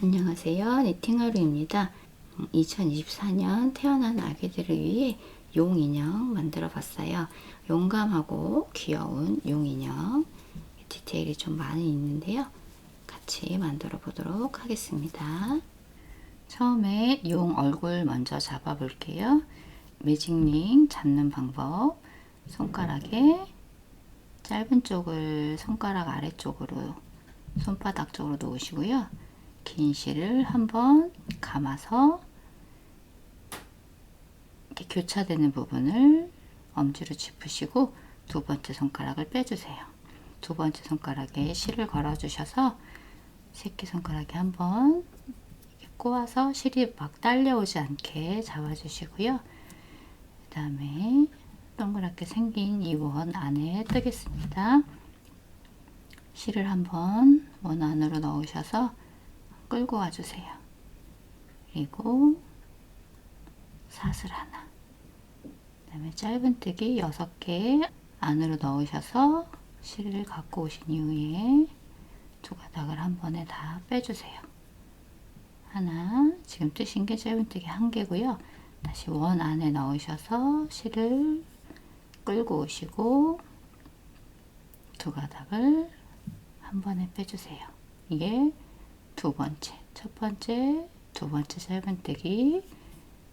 안녕하세요. 니팅하루입니다. 2024년 태어난 아기들을 위해 용 인형 만들어 봤어요. 용감하고 귀여운 용 인형. 디테일이 좀 많이 있는데요. 같이 만들어 보도록 하겠습니다. 처음에 용 얼굴 먼저 잡아 볼게요. 매직링 잡는 방법. 손가락에 짧은 쪽을 손가락 아래쪽으로 손바닥 쪽으로 놓으시고요. 긴 실을 한번 감아서 이렇게 교차되는 부분을 엄지로 짚으시고 두 번째 손가락을 빼주세요. 두 번째 손가락에 실을 걸어 주셔서 새끼손가락에 한번 꼬아서 실이 막 딸려오지 않게 잡아주시고요. 그 다음에 동그랗게 생긴 이 원 안에 뜨겠습니다. 실을 한번 원 안으로 넣으셔서 끌고 와주세요. 그리고 사슬 하나, 그 다음에 짧은뜨기 6개 안으로 넣으셔서 실을 갖고 오신 이후에 두 가닥을 한 번에 다 빼주세요. 하나, 지금 뜨신 게 짧은뜨기 1개고요. 다시 원 안에 넣으셔서 실을 끌고 오시고 두 가닥을 한 번에 빼주세요. 이게 두 번째, 첫 번째, 두 번째 짧은뜨기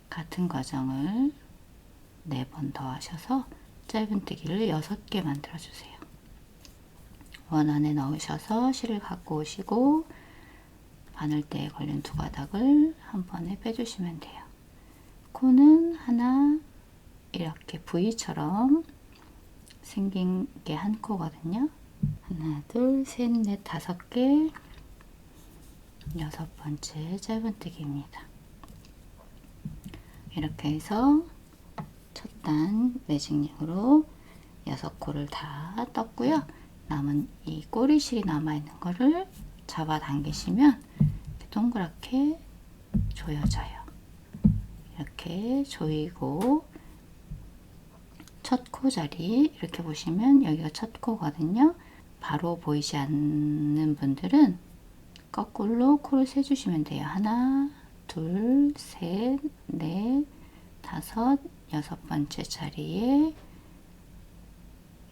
같은 과정을 4번 더 하셔서 짧은뜨기를 6개 만들어 주세요. 원 안에 넣으셔서 실을 갖고 오시고 바늘대에 걸린 두 가닥을 한 번에 빼주시면 돼요. 코는 하나 이렇게 V처럼 생긴 게 한 코거든요. 하나, 둘, 셋, 넷, 5개. 6번째 짧은뜨기입니다. 이렇게 해서 첫 단 매직링으로 6코를 다 떴고요. 남은 이 꼬리실이 남아있는 거를 잡아 당기시면 이렇게 동그랗게 조여져요. 이렇게 조이고 첫 코 자리 이렇게 보시면 여기가 첫 코거든요. 바로 보이지 않는 분들은 거꾸로 코를 세주시면 돼요. 하나, 둘, 셋, 넷, 5, 6번째 자리에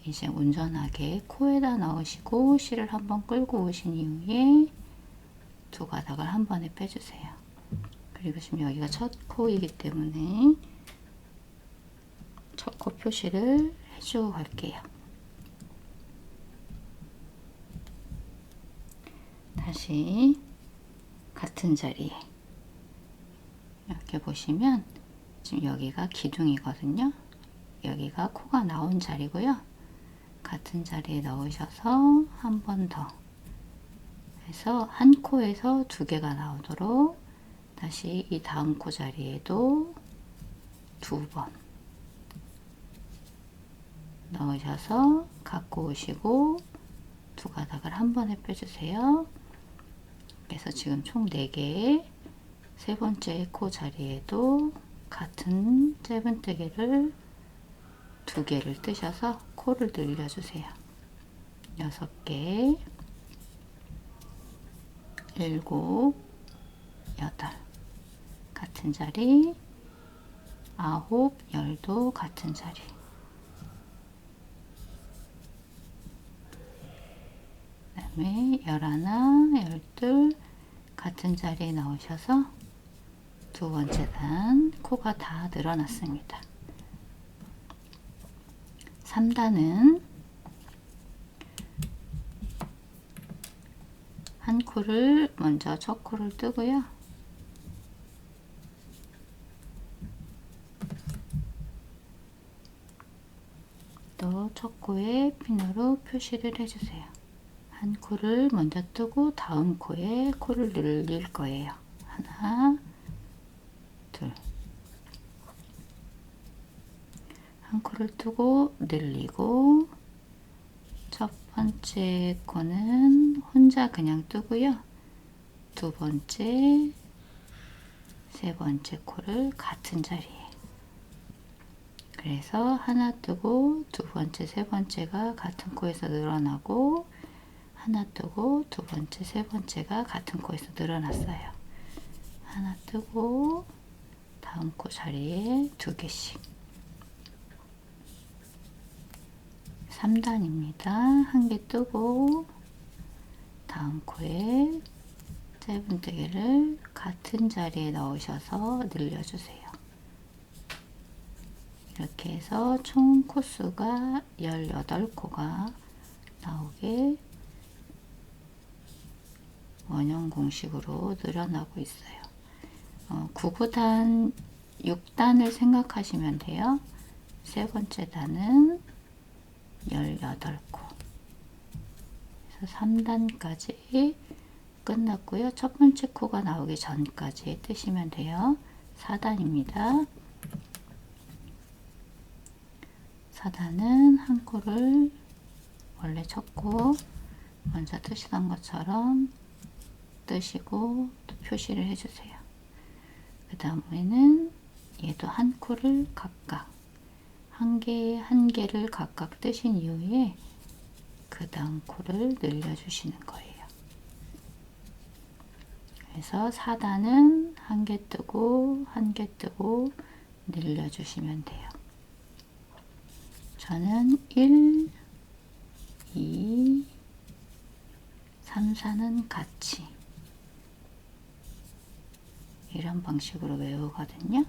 이제 온전하게 코에다 넣으시고 실을 한번 끌고 오신 이후에 두 가닥을 한 번에 빼주세요. 그리고 지금 여기가 첫 코이기 때문에 첫 코 표시를 해주고 갈게요. 다시 같은 자리에 이렇게 보시면 지금 여기가 기둥이거든요. 여기가 코가 나온 자리고요. 같은 자리에 넣으셔서 한 번 더 해서 한 코에서 2개가 나오도록 다시 이 다음 코 자리에도 2번 넣으셔서 갖고 오시고 두 가닥을 한 번에 빼주세요. 그래서 지금 총 4개, 세 번째 코 자리에도 같은 짧은뜨기를 2개를 뜨셔서 코를 늘려주세요. 6개, 7, 8 같은 자리, 9, 10도 같은 자리. 그 다음에 11, 12 같은 자리에 넣으셔서 두 번째 단 코가 다 늘어났습니다. 3단은 한 코를 먼저 첫 코를 뜨고요. 또 첫 코에 핀으로 표시를 해주세요. 한 코를 먼저 뜨고 다음 코에 코를 늘릴 거예요. 하나, 둘. 한 코를 뜨고 늘리고 첫 번째 코는 혼자 그냥 뜨고요. 두 번째, 세 번째 코를 같은 자리에. 그래서 하나 뜨고 두 번째, 세 번째가 같은 코에서 늘어나고 하나 뜨고 두 번째, 세 번째가 같은 코에서 늘어났어요. 하나 뜨고 다음 코 자리에 두 개씩. 3단입니다. 한 개 뜨고 다음 코에 짧은뜨기를 같은 자리에 넣으셔서 늘려주세요. 이렇게 해서 총 코수가 18코가 나오게 원형 공식으로 늘어나고 있어요. 9구단 6단을 생각하시면 돼요. 세 번째 단은 18코. 그래서 3단까지 끝났고요. 첫 번째 코가 나오기 전까지 뜨시면 돼요. 4단입니다. 4단은 한 코를 원래 첫 코 먼저 뜨시던 것처럼 뜨시고 또 표시를 해주세요. 그 다음에는 얘도 한 코를 각각 한 개를 각각 뜨신 이후에 그 다음 코를 늘려주시는 거예요. 그래서 4단은 한 개 뜨고 한 개 뜨고 늘려주시면 돼요. 저는 1, 2, 3, 4는 같이 이런 방식으로 외우거든요.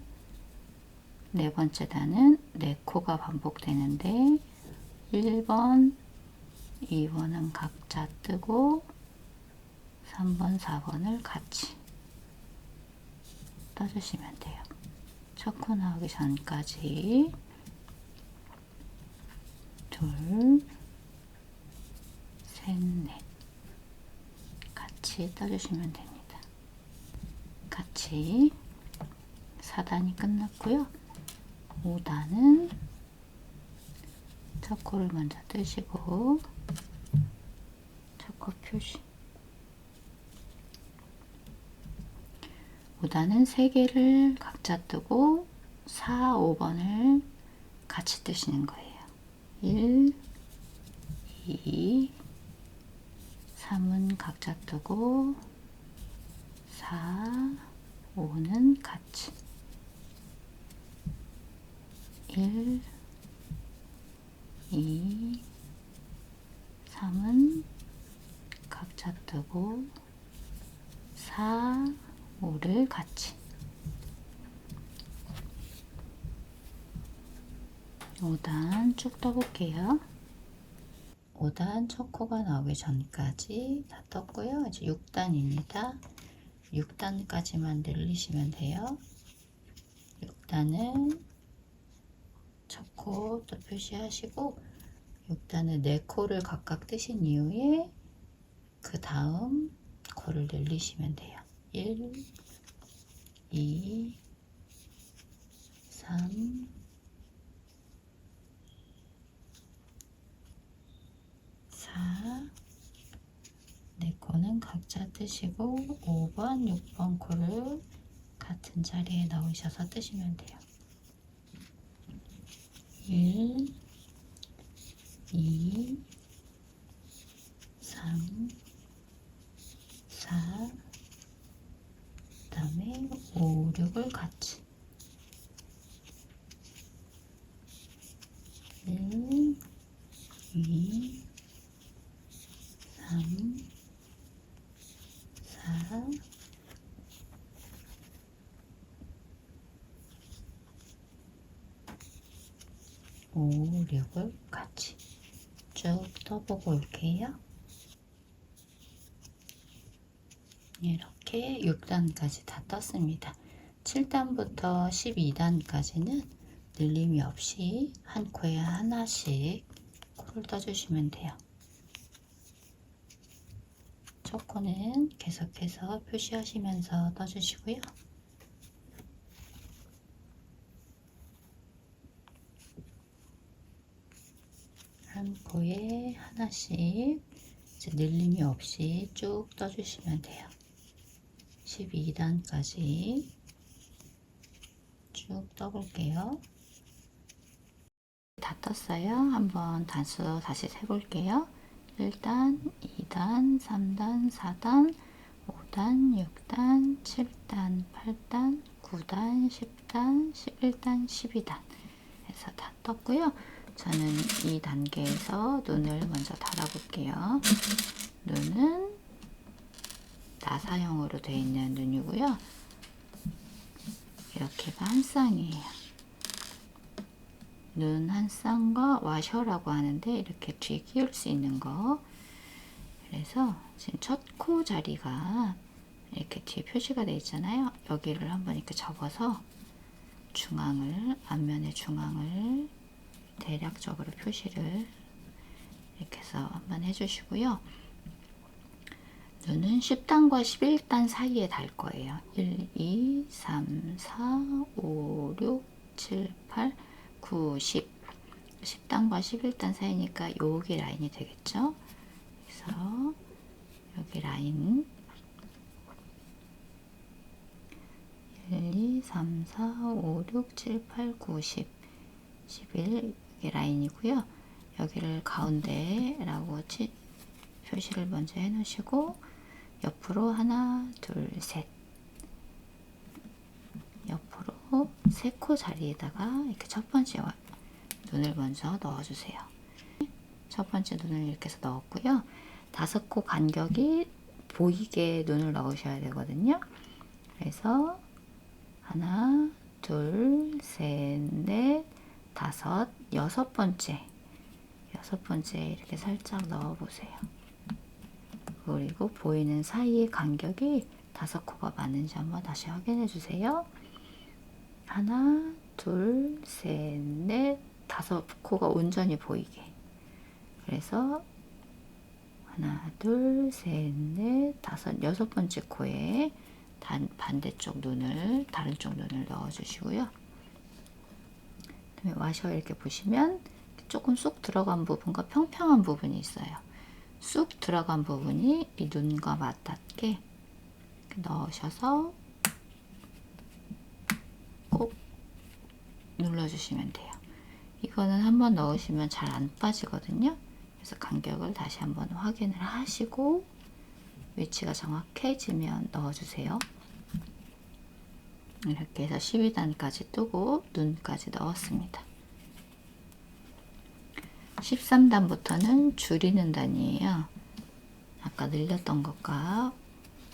네 번째 단은 4코가 반복되는데 1번, 2번은 각자 뜨고 3번, 4번을 같이 떠주시면 돼요. 첫 코 나오기 전까지 둘, 셋, 넷 같이 떠주시면 됩니다. 같이 4단이 끝났고요. 5단은 첫 코를 먼저 뜨시고 첫 코 표시. 5단은 3개를 각자 뜨고 4, 5번을 같이 뜨시는 거예요. 1, 2, 3은 각자 뜨고 4, 5는 같이 1, 2, 3은 각자 뜨고 4, 5를 같이 5단 쭉 떠볼게요. 5단 첫 코가 나오기 전까지 다 떴고요. 이제 6단입니다. 6단까지만 늘리시면 돼요. 6단은 첫 코 또 표시하시고 6단은 4코를 각각 뜨신 이후에 그 다음 코를 늘리시면 돼요. 1, 2, 3, 4, 4코는 각자 뜨시고 5번, 6번 코를 같은 자리에 넣으셔서 뜨시면 돼요. 1, 2, 3, 4, 그 다음에 5, 6을 같이 1, 2, 3, 4, 5, 6을 같이 쭉 떠보고 올게요. 이렇게 6단까지 다 떴습니다. 7단부터 12단까지는 늘림이 없이 한 코에 하나씩 코를 떠주시면 돼요. 첫 코는 계속해서 표시하시면서 떠주시고요. 한 코에 하나씩 이제 늘림이 없이 쭉 떠주시면 돼요. 12단까지 쭉 떠볼게요. 다 떴어요. 한번 단수 다시 세볼게요. 1단, 2단, 3단, 4단, 5단, 6단, 7단, 8단, 9단, 10단, 11단, 12단 해서 다 떴고요. 저는 이 단계에서 눈을 먼저 달아볼게요. 눈은 나사형으로 되어 있는 눈이고요. 이렇게가 한 쌍이에요. 눈 한 쌍과 와셔라고 하는데 이렇게 뒤에 끼울 수 있는 거. 그래서 지금 첫 코 자리가 이렇게 뒤에 표시가 되어 있잖아요. 여기를 한번 이렇게 접어서 중앙을, 앞면의 중앙을 대략적으로 표시를 이렇게 해서 한번 해주시고요. 눈은 10단과 11단 사이에 달 거예요. 1, 2, 3, 4, 5, 6, 7, 8, 9, 10. 10단과 11단 사이니까 여기 라인이 되겠죠. 그래서 여기 라인 1, 2, 3, 4, 5, 6, 7, 8, 9, 10, 11 여기 라인이고요. 여기를 가운데라고 표시를 먼저 해 놓으시고 옆으로 하나, 둘, 셋 옆으로 세 코 자리에다가 이렇게 첫 번째 눈을 먼저 넣어주세요. 첫 번째 눈을 이렇게 해서 넣었고요. 5코 간격이 보이게 눈을 넣으셔야 되거든요. 그래서 하나, 둘, 셋, 넷, 다섯, 여섯 번째 이렇게 살짝 넣어보세요. 그리고 보이는 사이의 간격이 5코가 맞는지 한번 다시 확인해 주세요. 하나, 둘, 셋, 넷, 5코가 온전히 보이게. 그래서 하나, 둘, 셋, 넷, 다섯, 여섯 번째 코에 반대쪽 눈을, 다른 쪽 눈을 넣어주시고요. 그다음에 와셔 이렇게 보시면 조금 쑥 들어간 부분과 평평한 부분이 있어요. 쑥 들어간 부분이 이 눈과 맞닿게 넣으셔서 꼭 눌러주시면 돼요. 이거는 한번 넣으시면 잘 안 빠지거든요. 그래서 간격을 다시 한번 확인을 하시고 위치가 정확해지면 넣어주세요. 이렇게 해서 12단까지 뜨고 눈까지 넣었습니다. 13단부터는 줄이는 단이에요. 아까 늘렸던 것과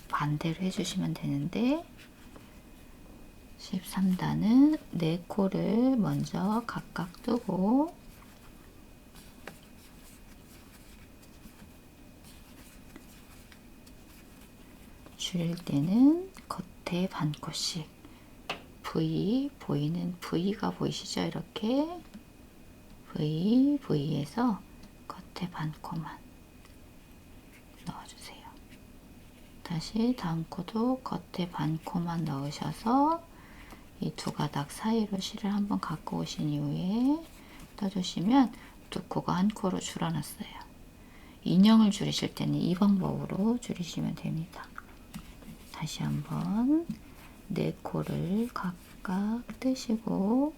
반대로 해주시면 되는데 13단은 4코를 먼저 각각 뜨고 줄일 때는 겉에 반 코씩 V, 보이는 V가 보이시죠? 이렇게 V에서 겉에 반 코만 넣어주세요. 다시 다음 코도 겉에 반 코만 넣으셔서 이 두 가닥 사이로 실을 한번 갖고 오신 이후에 떠주시면 두 코가 한 코로 줄어났어요. 인형을 줄이실 때는 이 방법으로 줄이시면 됩니다. 다시 한번 4코를 각각 뜨시고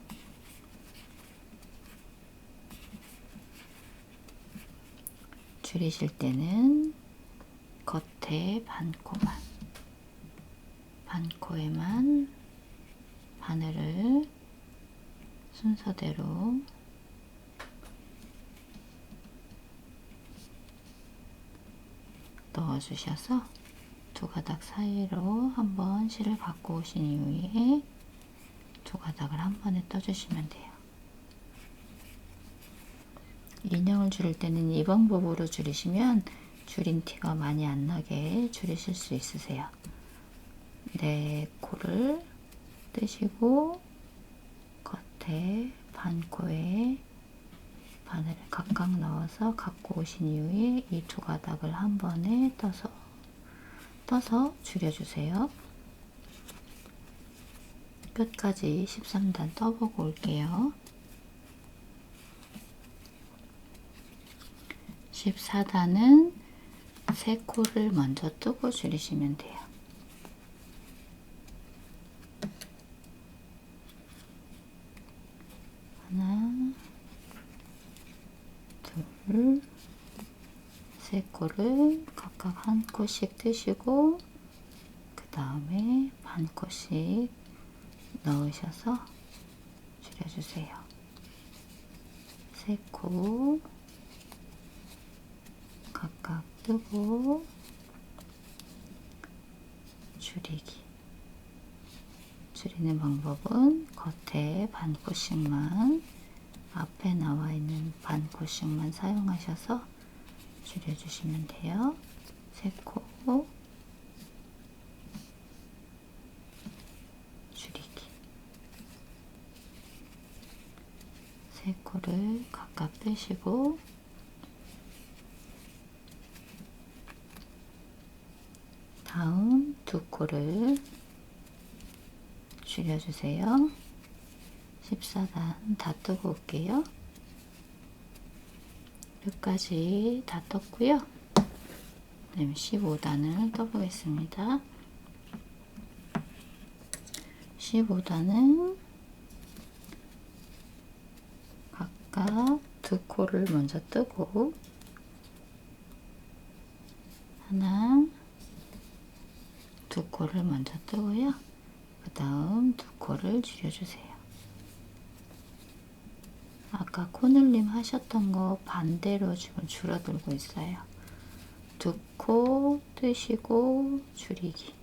줄이실 때는 겉에 반 코에만 바늘을 순서대로 넣어주셔서 두 가닥 사이로 한번 실을 갖고 오신 이후에 두 가닥을 한 번에 떠주시면 돼요. 인형을 줄일 때는 이 방법으로 줄이시면 줄인 티가 많이 안 나게 줄이실 수 있으세요. 4코를 뜨시고 겉에 반 코에 바늘을 각각 넣어서 갖고 오신 이후에 이 두 가닥을 한 번에 떠서 줄여주세요. 끝까지 13단 떠보고 올게요. 14단은 3코를 먼저 뜨고 줄이시면 돼요. 하나, 둘, 세 코를 각각 한 코씩 뜨시고 그 다음에 반 코씩 넣으셔서 줄여주세요. 세 코 각각 뜨고 줄이기. 줄이는 방법은 겉에 반 코씩만, 앞에 나와 있는 반 코씩만 사용하셔서 줄여주시면 돼요. 세 코 줄이기. 세 코를 각각 뜨시고 다음 두 코를 줄여주세요. 14단 다 뜨고 올게요. 여기까지 다 떴고요. 그다음에 15단을 떠보겠습니다. 15단은 각각 두 코를 먼저 뜨고 하나, 두 코를 먼저 뜨고요. 그 다음 두 코를 줄여주세요. 아까 코늘림 하셨던 거 반대로 지금 줄어들고 있어요. 두 코 뜨시고 줄이기.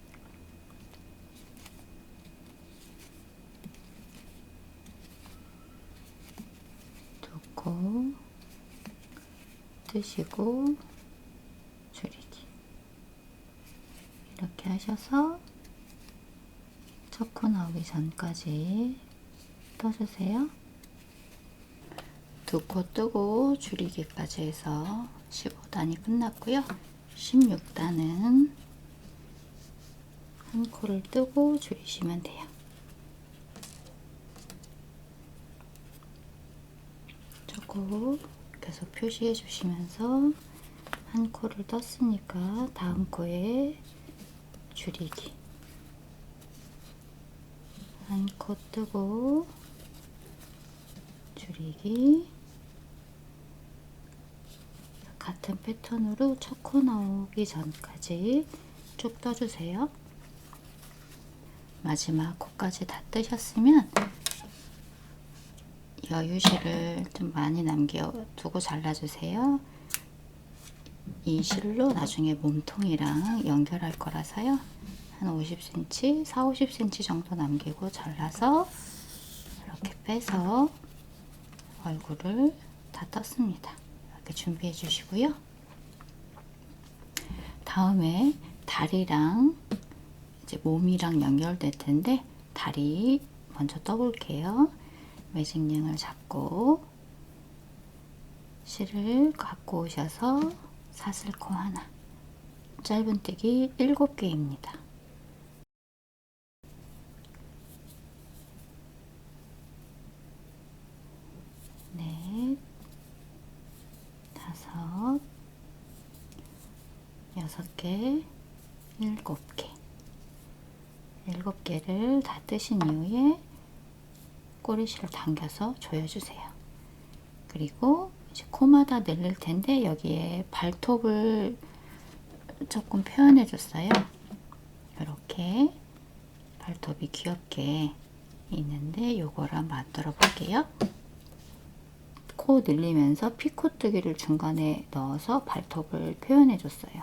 두 코 뜨시고 줄이기. 이렇게 하셔서 첫 코 나오기 전까지 떠주세요. 두 코 뜨고 줄이기까지 해서 15단이 끝났고요. 16단은 한 코를 뜨고 줄이시면 돼요. 첫 코 계속 표시해 주시면서 한 코를 떴으니까 다음 코에 줄이기. 한 코 뜨고 줄이기. 같은 패턴으로 첫 코 나오기 전까지 쭉 떠주세요. 마지막 코까지 다 뜨셨으면 여유실을 좀 많이 남겨두고 잘라주세요. 이 실로 나중에 몸통이랑 연결할 거라서요. 한 50cm, 40-50cm 정도 남기고 잘라서 이렇게 빼서 얼굴을 다 떴습니다. 이렇게 준비해 주시고요. 다음에 다리랑 이제 몸이랑 연결될 텐데 다리 먼저 떠볼게요. 매직링을 잡고 실을 갖고 오셔서 사슬코 하나, 짧은뜨기 7개입니다. 넷, 다섯, 6개, 7개. 7개를 다 뜨신 이후에 꼬리실을 당겨서 조여주세요. 그리고 이제 코마다 늘릴 텐데 여기에 발톱을 조금 표현해 줬어요. 이렇게 발톱이 귀엽게 있는데 요거를 만들어 볼게요. 코 늘리면서 피코뜨기를 중간에 넣어서 발톱을 표현해 줬어요.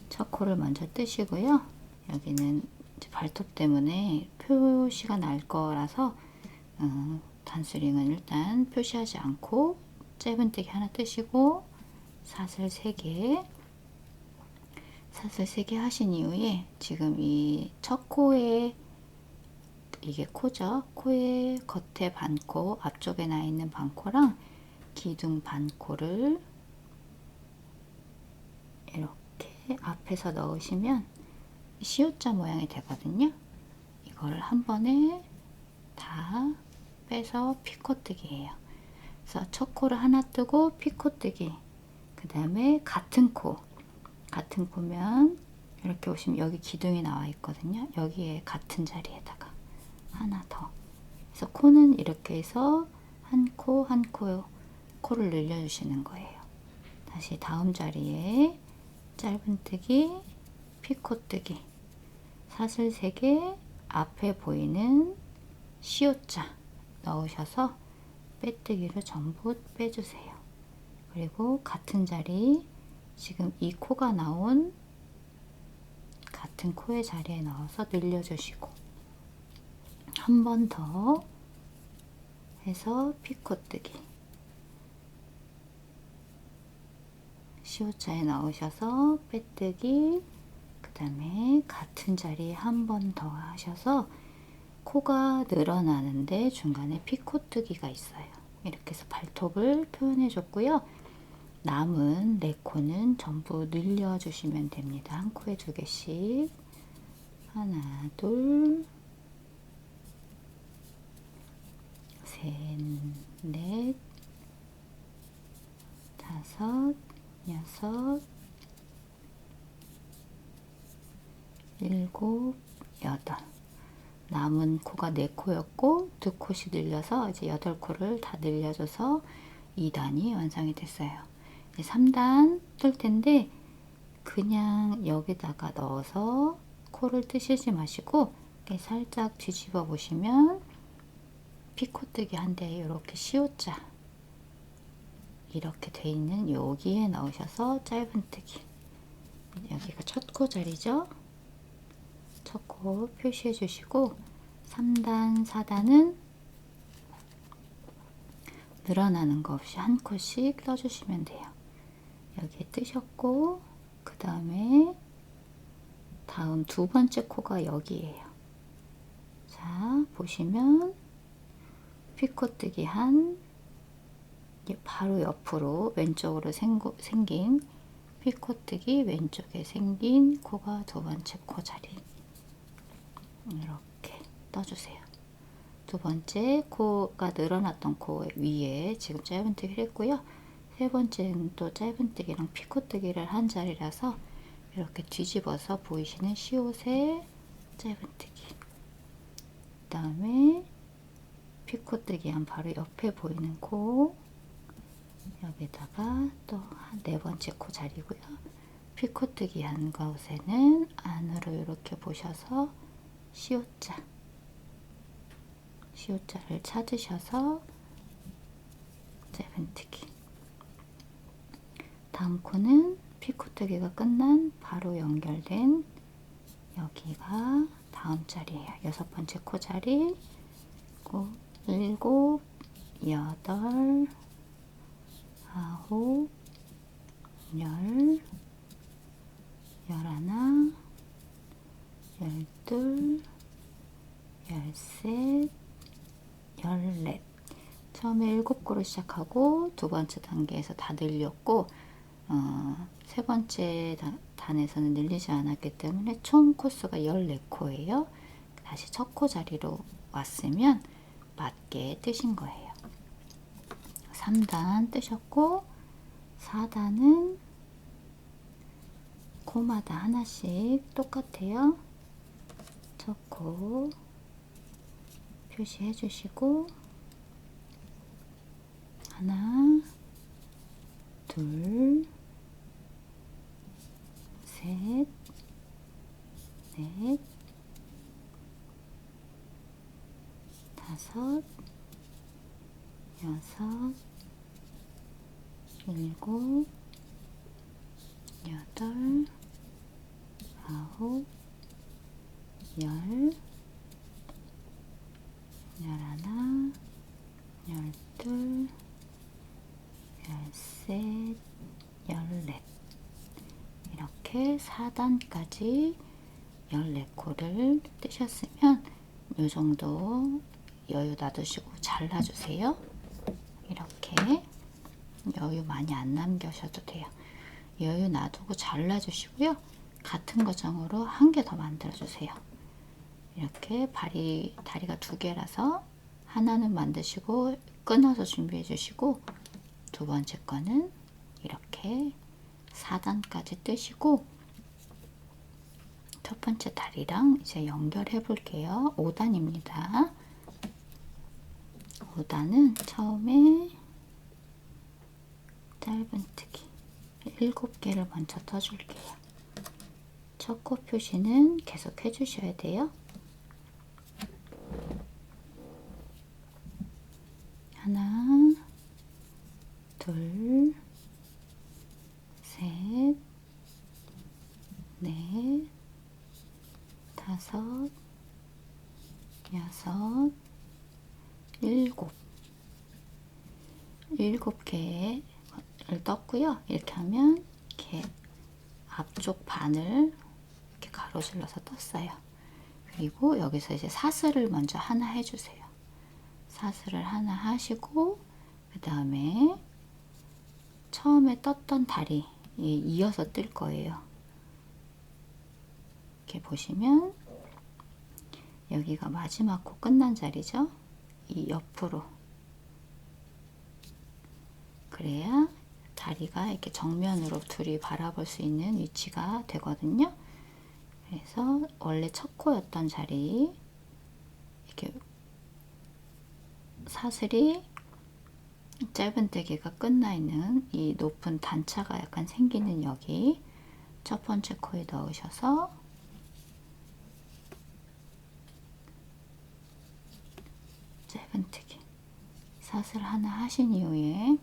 첫 코를 먼저 뜨시고요. 여기는 이제 발톱 때문에 표시가 날 거라서 단수링은 일단 표시하지 않고 짧은뜨기 하나 뜨시고 사슬 3개 하신 이후에 지금 이 첫 코에 이게 코죠. 코의 겉에 반코, 앞쪽에 나 있는 반코랑 기둥 반코를 이렇게 앞에서 넣으시면 시옷자 모양이 되거든요. 이걸 한 번에 다 빼서 피코뜨기예요. 그래서 첫 코를 하나 뜨고 피코뜨기. 그 다음에 같은 코면 이렇게 오시면 여기 기둥이 나와 있거든요. 여기에 같은 자리에다가 하나 더. 그래서 코는 이렇게 해서 한 코 한 코 코를 늘려주시는 거예요. 다시 다음 자리에 짧은뜨기, 피코뜨기, 사슬 3개, 앞에 보이는 시옷자 넣으셔서 빼뜨기로 전부 빼주세요. 그리고 같은 자리, 지금 이 코가 나온 같은 코의 자리에 넣어서 늘려주시고, 한 번 더 해서 피코뜨기, 시옷자에 넣으셔서 빼뜨기, 그 다음에 같은 자리에 한 번 더 하셔서 코가 늘어나는데 중간에 피코뜨기가 있어요. 이렇게 해서 발톱을 표현해 줬고요. 남은 4코는 전부 늘려주시면 됩니다. 한 코에 2개씩. 하나, 둘, 셋, 넷, 다섯, 여섯, 일곱, 여덟. 남은 코가 4코였고 2코씩 늘려서 이제 8코를 다 늘려줘서 2단이 완성이 됐어요. 이제 3단 뜰 텐데 그냥 여기다가 넣어서 코를 뜨시지 마시고 이렇게 살짝 뒤집어 보시면 피코뜨기 한데 이렇게 시옷자 이렇게 돼 있는 여기에 넣으셔서 짧은뜨기, 여기가 첫 코 자리죠. 첫 코 표시해 주시고 3단, 4단은 늘어나는 거 없이 한 코씩 떠주시면 돼요. 여기에 뜨셨고 그 다음에 다음 2번째 코가 여기에요. 자, 보시면 피코뜨기 한 바로 옆으로 왼쪽으로 생긴 피코뜨기, 왼쪽에 생긴 코가 2번째 코 자리 이렇게 떠주세요. 2번째 코가 늘어났던 코 위에 지금 짧은뜨기를 했고요. 3번째는 또 짧은뜨기랑 피코뜨기를 한 자리라서 이렇게 뒤집어서 보이시는 시옷에 짧은뜨기, 그 다음에 피코뜨기 한 바로 옆에 보이는 코, 여기다가 또 한 4번째 코 자리고요. 피코뜨기 한 곳에는 안으로 이렇게 보셔서 시옷자, 시옷자를 찾으셔서 짧은뜨기. 다음 코는 피코뜨기가 끝난 바로 연결된 여기가 다음 자리예요. 6번째 코 자리. 7, 8, 9, 10, 11, 12, 13, 14. 처음에 7코로 시작하고 2번째 단계에서 다 늘렸고 3번째 단에서는 늘리지 않았기 때문에 총 코수가 14코예요. 다시 첫 코 자리로 왔으면 맞게 뜨신 거예요. 3단 뜨셨고 4단은 코마다 하나씩 똑같아요. 첫 코 표시해 주시고 하나, 둘, 셋, 넷, 다섯, 여섯, 일곱, 여덟, 아홉, 열, 열하나, 열둘, 열셋, 열넷. 이렇게 4단까지 14코를 뜨셨으면 이 정도 여유 놔두시고 잘라주세요. 이렇게 여유 많이 안 남겨셔도 돼요. 여유 놔두고 잘라주시고요. 같은 거정으로 한 개 더 만들어주세요. 이렇게 다리가 2개라서 하나는 만드시고 끊어서 준비해 주시고 2번째 거는 이렇게 4단까지 뜨시고 첫 번째 다리랑 이제 연결해 볼게요. 5단입니다. 5단은 처음에 짧은뜨기, 7개를 먼저 떠줄게요. 첫 코 표시는 계속 해주셔야 돼요. 하나, 둘, 셋, 넷, 다섯, 여섯, 일곱. 7개를 떴고요. 이렇게 하면 이렇게 앞쪽 반을 이렇게 가로질러서 떴어요. 그리고 여기서 이제 사슬을 먼저 하나 해주세요. 사슬을 하나 하시고 그 다음에 처음에 떴던 다리 이어서 뜰 거예요. 이렇게 보시면 여기가 마지막 코 끝난 자리죠. 이 옆으로 그래야 다리가 이렇게 정면으로 둘이 바라볼 수 있는 위치가 되거든요. 그래서 원래 첫 코였던 자리 이렇게 사슬이 짧은뜨기가 끝나 있는 이 높은 단차가 약간 생기는 여기 첫 번째 코에 넣으셔서 짧은뜨기 사슬 하나 하신 이후에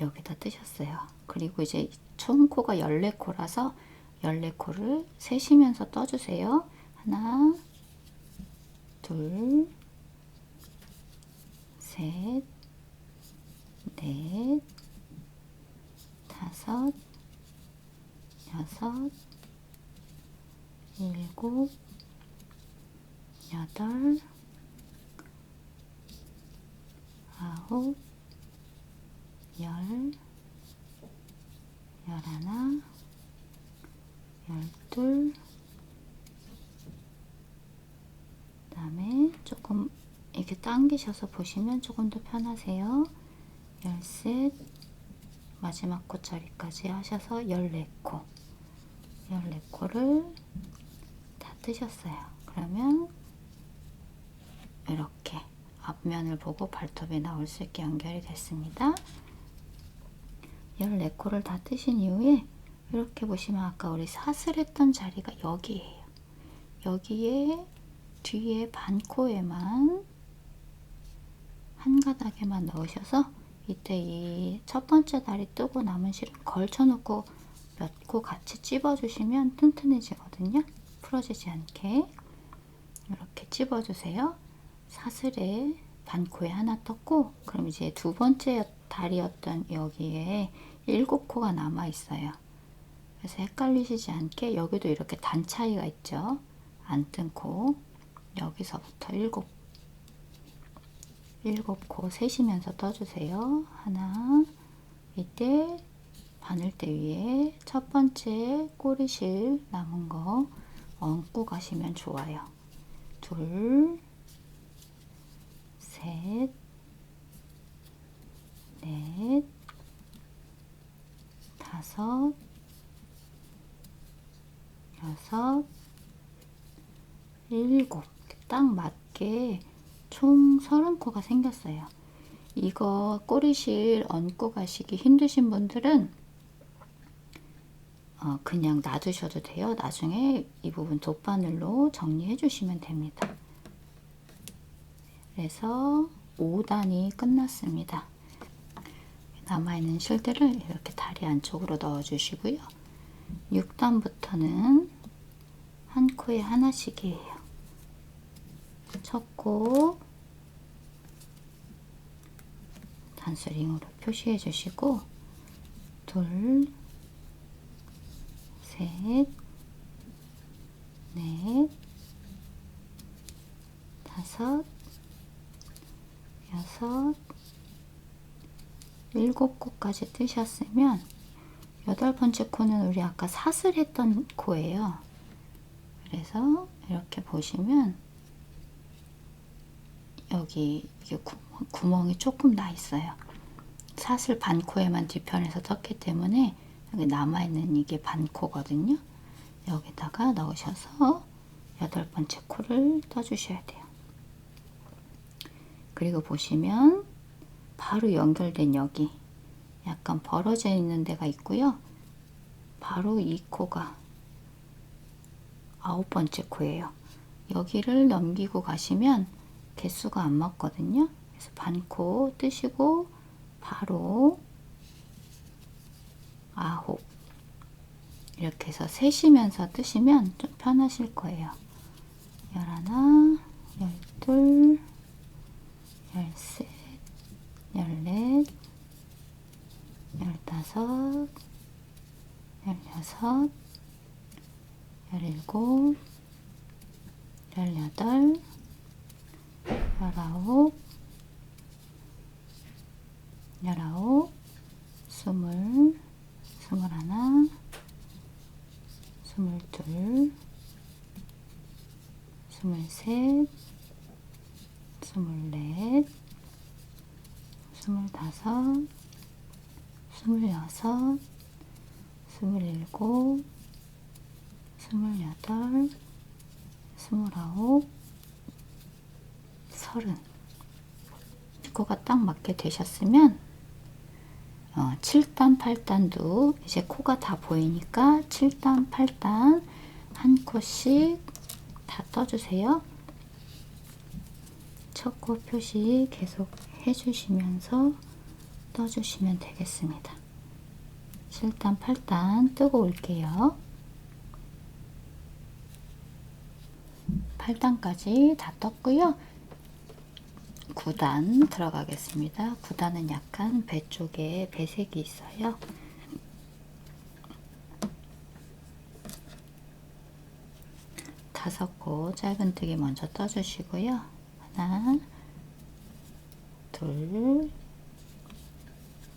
여기다 뜨셨어요. 그리고 이제 총 코가 14코라서 14코를 세시면서 떠주세요. 하나, 둘, 셋, 넷, 다섯, 여섯, 일곱, 여덟, 아홉, 열, 열하나, 열둘, 그 다음에 조금 이렇게 당기셔서 보시면 조금 더 편하세요. 열셋, 마지막 코자리까지 하셔서 14코 14코를 다 뜨셨어요. 그러면 이렇게 앞면을 보고 발톱이 나올 수 있게 연결이 됐습니다. 14코를 다 뜨신 이후에 이렇게 보시면 아까 우리 사슬했던 자리가 여기에요. 여기에 뒤에 반코에만 한 가닥에만 넣으셔서 이때 이 첫 번째 다리 뜨고 남은 실은 걸쳐놓고 몇 코 같이 찝어주시면 튼튼해지거든요. 풀어지지 않게 이렇게 찝어주세요. 사슬에 반코에 하나 떴고 그럼 이제 두 번째 다리였던 여기에 7코가 남아 있어요. 그래서 헷갈리시지 않게 여기도 이렇게 단 차이가 있죠. 안 뜬 코 여기서부터 7코 세시면서 떠주세요. 하나, 이때 바늘대 위에 첫 번째 꼬리실 남은 거 얹고 가시면 좋아요. 둘, 셋, 넷, 다섯, 여섯, 일곱. 딱 맞게 총 30코가 생겼어요. 이거 꼬리실 얹고 가시기 힘드신 분들은 그냥 놔두셔도 돼요. 나중에 이 부분 돗바늘로 정리해 주시면 됩니다. 그래서 5단이 끝났습니다. 남아있는 실들을 이렇게 다리 안쪽으로 넣어 주시고요. 6단부터는 한 코에 하나씩이에요. 첫 코 단수링으로 표시해 주시고 둘, 셋, 넷, 다섯, 여섯, 7코까지 뜨셨으면 8번째 코는 우리 아까 사슬했던 코예요. 그래서 이렇게 보시면 여기 이게 구멍이 조금 나 있어요. 사슬 반코에만 뒤편에서 떴기 때문에 여기 남아있는 이게 반코거든요. 여기다가 넣으셔서 8번째 코를 떠주셔야 돼요. 그리고 보시면 바로 연결된 여기 약간 벌어져 있는 데가 있고요. 바로 이 코가 9번째 코예요. 여기를 넘기고 가시면 개수가 안 맞거든요. 그래서 반코 뜨시고 바로 9 이렇게 해서 세시면서 뜨시면 좀 편하실 거예요. 11, 12, 13, 14, 15, 16, 17, 18, 19, 20, 21, 22, 23, 24, 25, 26, 27, 28, 29, 30. 코가 딱 맞게 되셨으면 7단, 8단도 이제 코가 다 보이니까 7단, 8단 한 코씩 다 떠주세요. 첫 코 표시 계속 해주시면서 떠주시면 되겠습니다. 7단, 8단 뜨고 올게요. 8단까지 다 떴고요. 9단 들어가겠습니다. 9단은 약간 배 쪽에 배색이 있어요. 다섯 코 짧은뜨기 먼저 떠주시고요. 하나, 둘,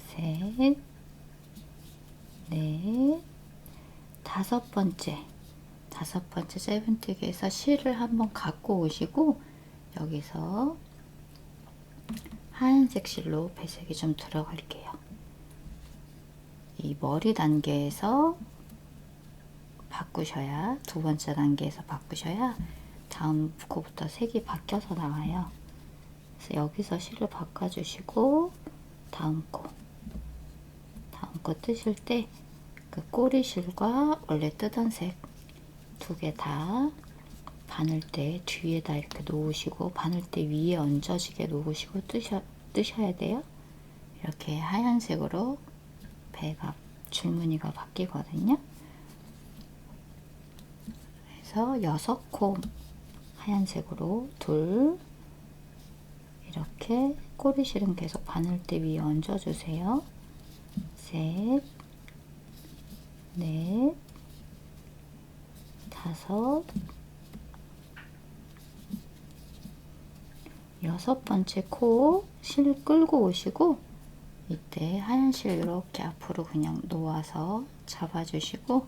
셋, 넷, 다섯 번째 짧은뜨기에서 실을 한번 갖고 오시고 여기서 하얀색 실로 배색이 좀 들어갈게요. 이 머리 단계에서 바꾸셔야, 두 번째 단계에서 바꾸셔야 다음 코부터 색이 바뀌어서 나와요. 그래서 여기서 실을 바꿔주시고 다음 코 뜨실 때 그 꼬리실과 원래 뜨던 색 두 개 다 바늘대 뒤에다 이렇게 놓으시고 바늘대 위에 얹어지게 놓으시고 뜨셔야 돼요. 이렇게 하얀색으로 배가 줄무늬가 바뀌거든요. 그래서 6코 하얀색으로 둘, 이렇게 꼬리실은 계속 바늘대 위에 얹어주세요. 셋, 넷, 다섯, 여섯 번째 코 실 끌고 오시고 이때 하얀 실 이렇게 앞으로 그냥 놓아서 잡아주시고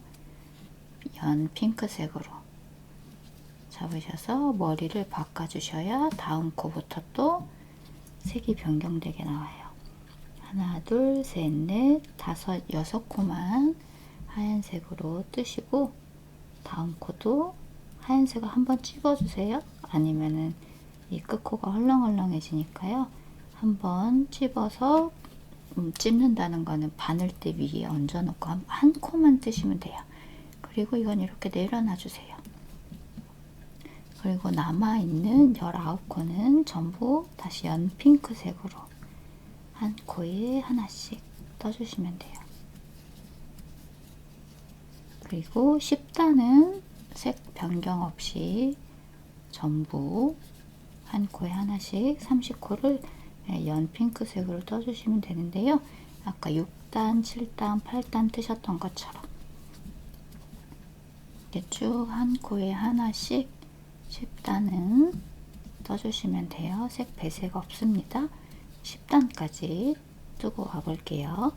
연 핑크색으로 잡으셔서 머리를 바꿔주셔야 다음 코부터 또 색이 변경되게 나와요. 하나, 둘, 셋, 넷, 다섯, 여섯 코만 하얀색으로 뜨시고 다음 코도 하얀색을 한번 찝어주세요. 아니면은 이 끝코가 헐렁헐렁해지니까요. 한번 찝어서 찝는다는 거는 바늘대 위에 얹어놓고 한 코만 뜨시면 돼요. 그리고 이건 이렇게 내려놔 주세요. 그리고 남아있는 19코는 전부 다시 연 핑크색으로 한 코에 하나씩 떠주시면 돼요. 그리고 10단은 색 변경 없이 전부 한 코에 하나씩 30코를 연 핑크색으로 떠주시면 되는데요. 아까 6단, 7단, 8단 뜨셨던 것처럼 이렇게 쭉 한 코에 하나씩 10단은 떠주시면 돼요. 색 배색 없습니다. 10단까지 뜨고 와 볼게요.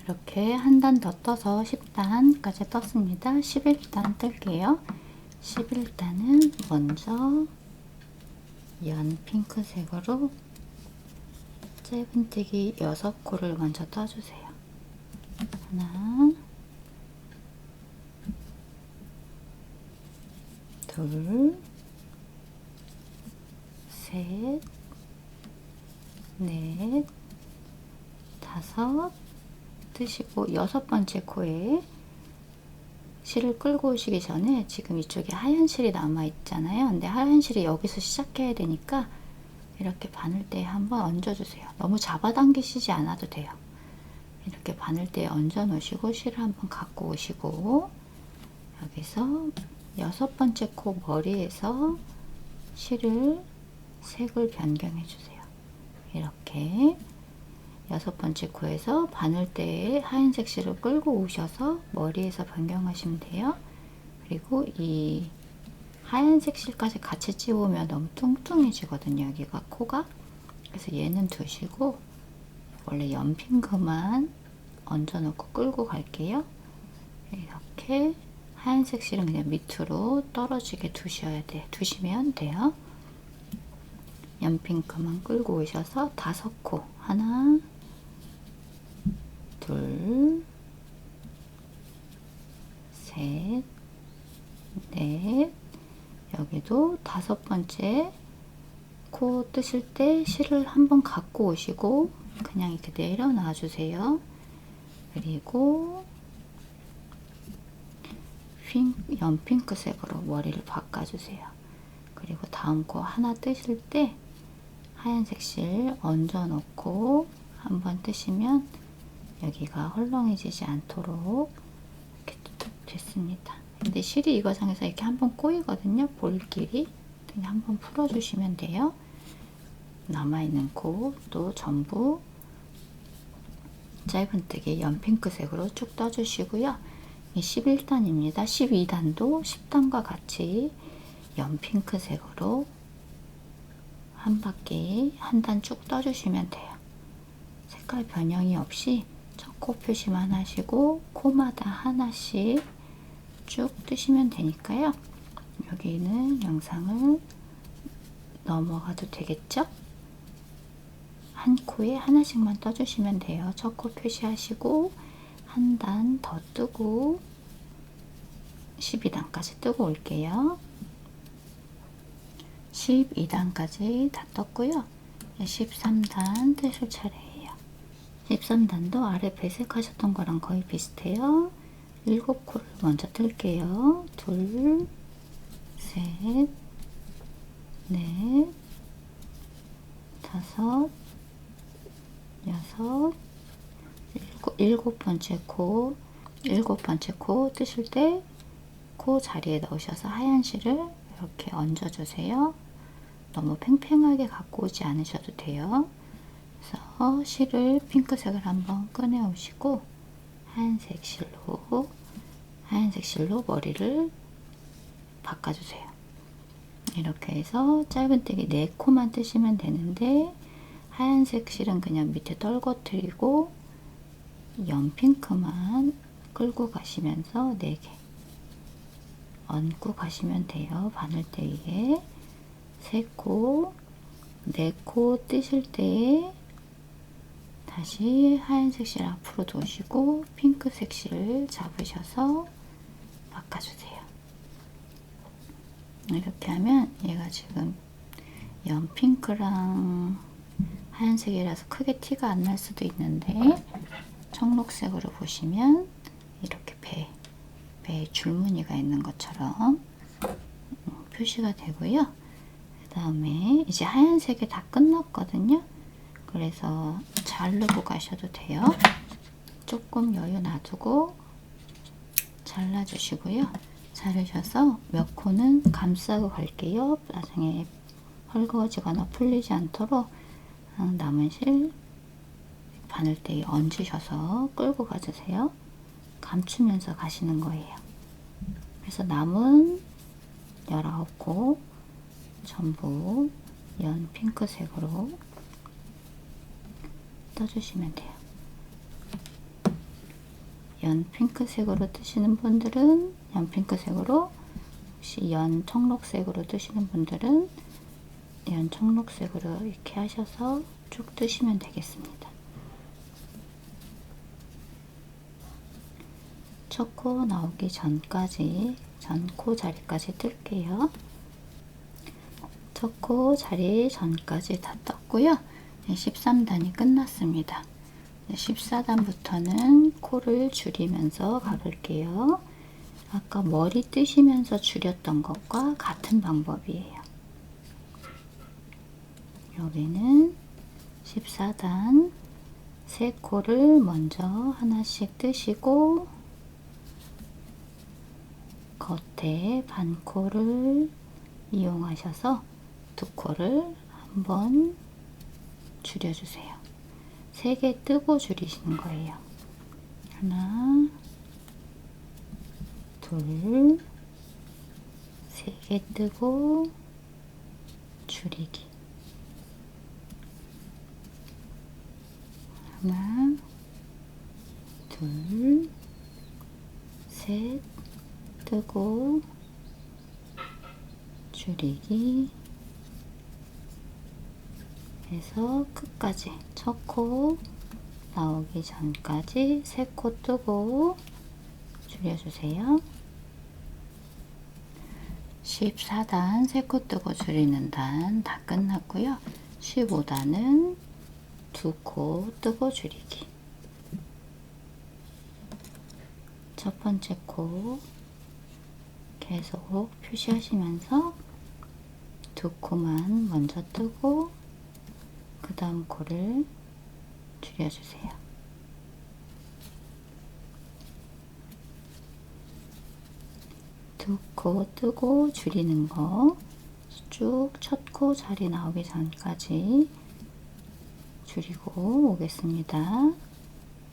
이렇게 한 단 더 떠서 10단까지 떴습니다. 11단 뜰게요. 11단은 먼저 연 핑크색으로 짧은뜨기 6코를 먼저 떠주세요. 하나, 둘, 셋, 넷, 다섯 뜨시고, 여섯 번째 코에 실을 끌고 오시기 전에 지금 이쪽에 하얀 실이 남아 있잖아요. 근데 하얀 실이 여기서 시작해야 되니까 이렇게 바늘대에 한번 얹어주세요. 너무 잡아당기시지 않아도 돼요. 이렇게 바늘대에 얹어 놓으시고 실을 한번 갖고 오시고, 여기서 여섯 번째 코 머리에서 실을 색을 변경해 주세요. 이렇게 여섯 번째 코에서 바늘대에 하얀색 실을 끌고 오셔서 머리에서 변경하시면 돼요. 그리고 이 하얀색 실까지 같이 찝으면 너무 뚱뚱해지거든요. 여기가 코가. 그래서 얘는 두시고 원래 연핑크만 얹어 놓고 끌고 갈게요. 이렇게 하얀색 실은 그냥 밑으로 떨어지게 두시면 돼요. 연핑크만 끌고 오셔서 다섯 코, 하나, 둘, 셋, 넷, 여기도 다섯 번째 코 뜨실 때 실을 한번 갖고 오시고 그냥 이렇게 내려놔 주세요. 그리고 연핑크색으로 머리를 바꿔주세요. 그리고 다음 코 하나 뜨실 때 하얀색 실 얹어 놓고 한번 뜨시면 여기가 헐렁해지지 않도록 이렇게 뚝 됐습니다. 근데 실이 이 과정에서 이렇게 한번 꼬이거든요. 볼길이. 그냥 한번 풀어주시면 돼요. 남아있는 코도 전부 짧은뜨기 연핑크색으로 쭉 떠주시고요. 이 11단입니다. 12단도 10단과 같이 연핑크색으로 한 바퀴 한 단 쭉 떠주시면 돼요. 색깔 변형이 없이 첫 코 표시만 하시고 코마다 하나씩 쭉 뜨시면 되니까요. 여기는 영상을 넘어가도 되겠죠? 한 코에 하나씩만 떠주시면 돼요. 첫 코 표시하시고 한 단 더 뜨고 12단까지 뜨고 올게요. 12단까지 다 떴고요. 13단 뜨실 차례예요. 13단도 아래 배색하셨던 거랑 거의 비슷해요. 7코를 먼저 뜰게요. 둘, 셋, 넷, 다섯, 여섯, 일곱 번째 코 뜨실 때 코 자리에 넣으셔서 하얀 실을 이렇게 얹어주세요. 너무 팽팽하게 갖고 오지 않으셔도 돼요. 그래서 실을 핑크색을 한번 꺼내 오시고 하얀색 실로 머리를 바꿔주세요. 이렇게 해서 짧은뜨기 4코만 뜨시면 되는데 하얀색 실은 그냥 밑에 떨궈뜨리고 연핑크만 끌고 가시면서 4개 얹고 가시면 돼요. 바늘대 위에 3코, 4코 뜨실 때 다시 하얀색 실 앞으로 도시고 핑크색 실 잡으셔서 바꿔주세요. 이렇게 하면 얘가 지금 연핑크랑 하얀색이라서 크게 티가 안 날 수도 있는데 청록색으로 보시면 이렇게 배에 줄무늬가 있는 것처럼 표시가 되고요. 그 다음에 이제 하얀색이 다 끝났거든요. 그래서 자르고 가셔도 돼요. 조금 여유 놔두고 잘라주시고요. 자르셔서 몇 코는 감싸고 갈게요. 나중에 헐거워지거나 풀리지 않도록 남은 실 바늘대에 얹으셔서 끌고 가주세요. 감추면서 가시는 거예요. 그래서 남은 19코 전부 연 핑크색으로 떠주시면 돼요. 연 핑크색으로 뜨시는 분들은 연 핑크색으로, 혹시 연 청록색으로 뜨시는 분들은 연 청록색으로 이렇게 하셔서 쭉 뜨시면 되겠습니다. 첫 코 나오기 전까지 전 코 자리까지 뜰게요. 첫 코 자리 전까지 다 떴고요. 13단이 끝났습니다. 14단부터는 코를 줄이면서 가볼게요. 아까 머리 뜨시면서 줄였던 것과 같은 방법이에요. 여기는 14단 세 코를 먼저 하나씩 뜨시고 겉에 반코를 이용하셔서 두 코를 한번 줄여주세요. 3개 뜨고 줄이시는 거예요. 하나, 둘, 3개 뜨고 줄이기. 하나, 둘, 셋, 뜨고 줄이기 해서 끝까지 첫 코 나오기 전까지 3코 뜨고 줄여주세요. 14단 3코 뜨고 줄이는 단 다 끝났고요. 15단은 2코 뜨고 줄이기. 첫 번째 코 계속 표시하시면서 2코만 먼저 뜨고 그 다음 코를 줄여주세요. 두 코 뜨고 줄이는 거 쭉 첫 코 자리 나오기 전까지 줄이고 오겠습니다.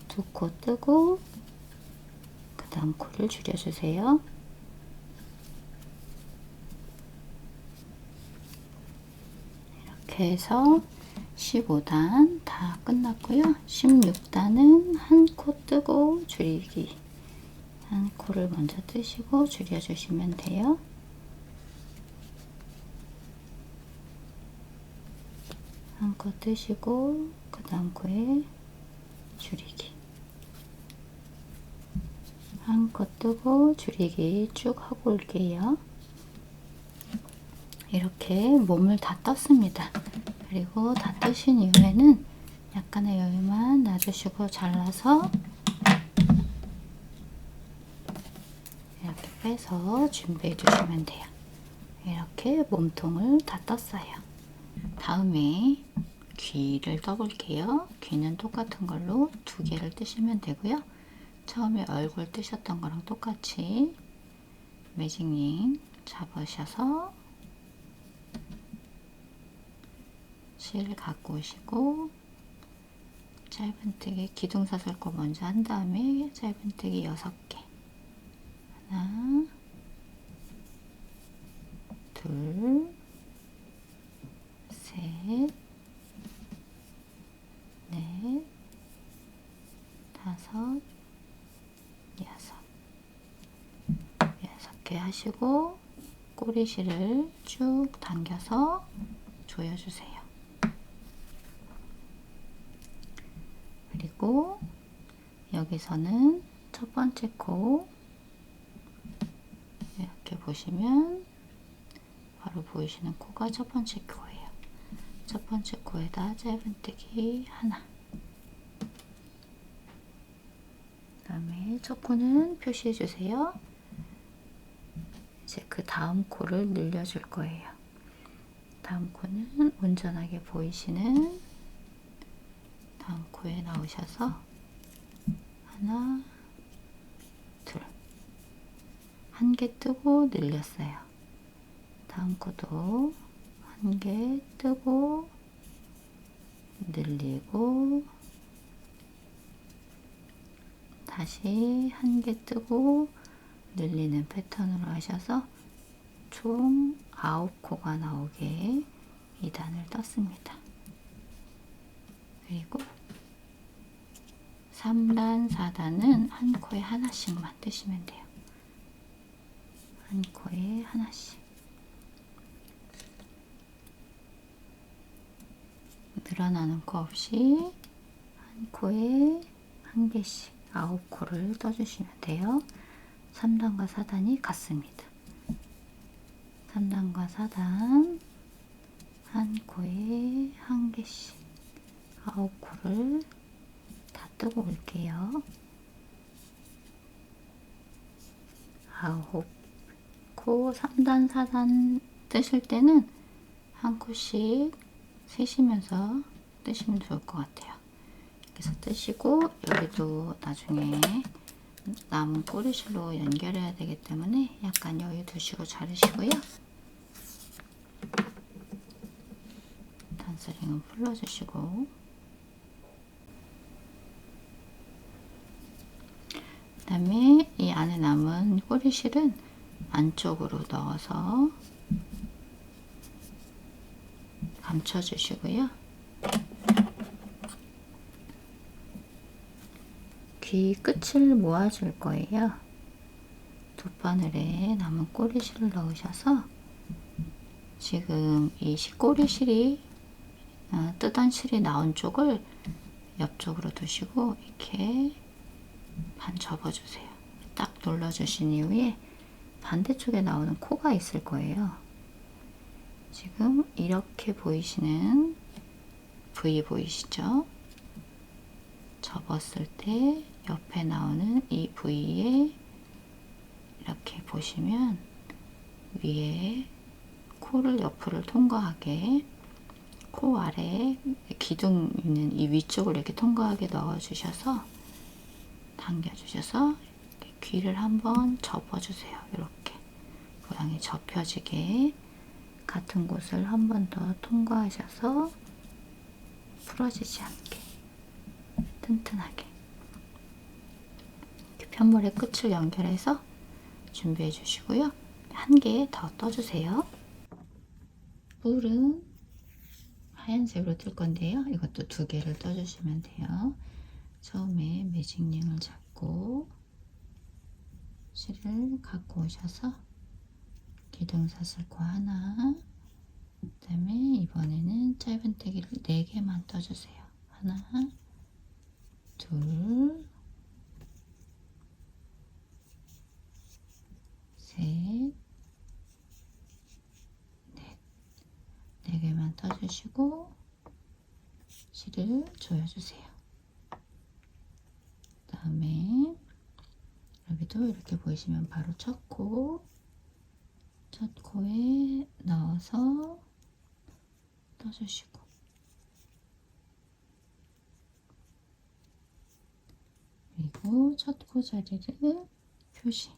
2코 뜨고 그 다음 코를 줄여주세요. 이렇게 해서 15단 다 끝났고요. 16단은 한 코 뜨고 줄이기. 한 코를 먼저 뜨시고 줄여주시면 돼요. 한 코 뜨시고 그 다음 코에 줄이기. 한 코 뜨고 줄이기 쭉 하고 올게요. 이렇게 몸을 다 떴습니다. 그리고 다 뜨신 이후에는 약간의 여유만 놔주시고 잘라서 이렇게 빼서 준비해 주시면 돼요. 이렇게 몸통을 다 떴어요. 다음에 귀를 떠볼게요. 귀는 똑같은 걸로 2개를 뜨시면 되고요. 처음에 얼굴 뜨셨던 거랑 똑같이 매직링 잡으셔서 실 갖고 오시고 짧은뜨기 기둥사슬코 먼저 한 다음에 짧은뜨기 6개. 하나, 둘, 셋, 넷, 다섯, 여섯. 6개 하시고 꼬리실을 쭉 당겨서 조여주세요. 그리고 여기서는 첫 번째 코 이렇게 보시면 바로 보이시는 코가 첫 번째 코예요. 첫 번째 코에다 짧은뜨기 하나. 그 다음에 첫 코는 표시해 주세요. 이제 그 다음 코를 늘려줄 거예요. 다음 코는 온전하게 보이시는 다음 코에 나오셔서 하나, 둘, 한 개 뜨고 늘렸어요. 다음 코도 한 개 뜨고 늘리고 다시 한 개 뜨고 늘리는 패턴으로 하셔서 총 9코가 나오게 2단을 떴습니다. 그리고 3단, 4단은 한 코에 하나씩만 뜨시면 돼요. 한 코에 하나씩. 늘어나는 코 없이 한 코에 한 개씩 9코를 떠주시면 돼요. 3단과 4단이 같습니다. 3단과 4단 한 코에 한 개씩 9코를 다 뜨고 올게요. 9코 3단 4단 뜨실 때는 한 코씩 세시면서 뜨시면 좋을 것 같아요. 그래서 뜨시고 여기도 나중에 남은 꼬리실로 연결해야 되기 때문에 약간 여유 두시고 자르시고요. 단스링은 풀러주시고, 그 다음에 이 안에 남은 꼬리실은 안쪽으로 넣어서 감춰주시고요. 귀 끝을 모아줄 거예요. 돗바늘에 남은 꼬리실을 넣으셔서 지금 이 꼬리실이 뜨던 실이 나온 쪽을 옆쪽으로 두시고 이렇게 반 접어주세요. 딱 눌러주신 이후에 반대쪽에 나오는 코가 있을 거예요. 지금 이렇게 보이시는 V 보이시죠? 접었을 때 옆에 나오는 이 V에 이렇게 보시면 위에 코를 옆으로 통과하게 코 아래 기둥 있는 이 위쪽을 이렇게 통과하게 넣어주셔서 당겨주셔서 귀를 한번 접어주세요. 이렇게 모양이 접혀지게 같은 곳을 한 번 더 통과하셔서 풀어지지 않게 튼튼하게 이렇게 편물의 끝을 연결해서 준비해 주시고요. 한 개 더 떠주세요. 뿔은 하얀색으로 뜰 건데요. 이것도 2개를 떠주시면 돼요. 처음에 매직링을 잡고 실을 갖고 오셔서 기둥사슬코 하나, 그 다음에 이번에는 짧은뜨기를 4개만 떠주세요. 하나, 둘, 셋, 넷. 4개만 떠주시고 실을 조여주세요. 그 다음에 여기도 이렇게 보이시면 바로 첫 코에 넣어서 떠주시고, 그리고 첫 코 자리를 표시.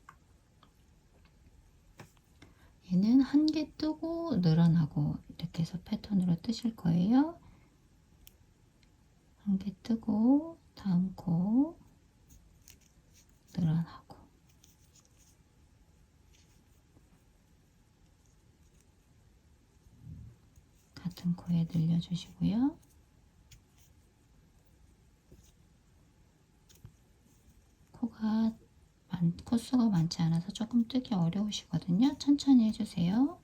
얘는 한 개 뜨고 늘어나고 이렇게 해서 패턴으로 뜨실 거예요. 한 개 뜨고 다음 코 늘어나고, 같은 코에 늘려주시고요. 코수가 많지 않아서 조금 뜨기 어려우시거든요. 천천히 해주세요.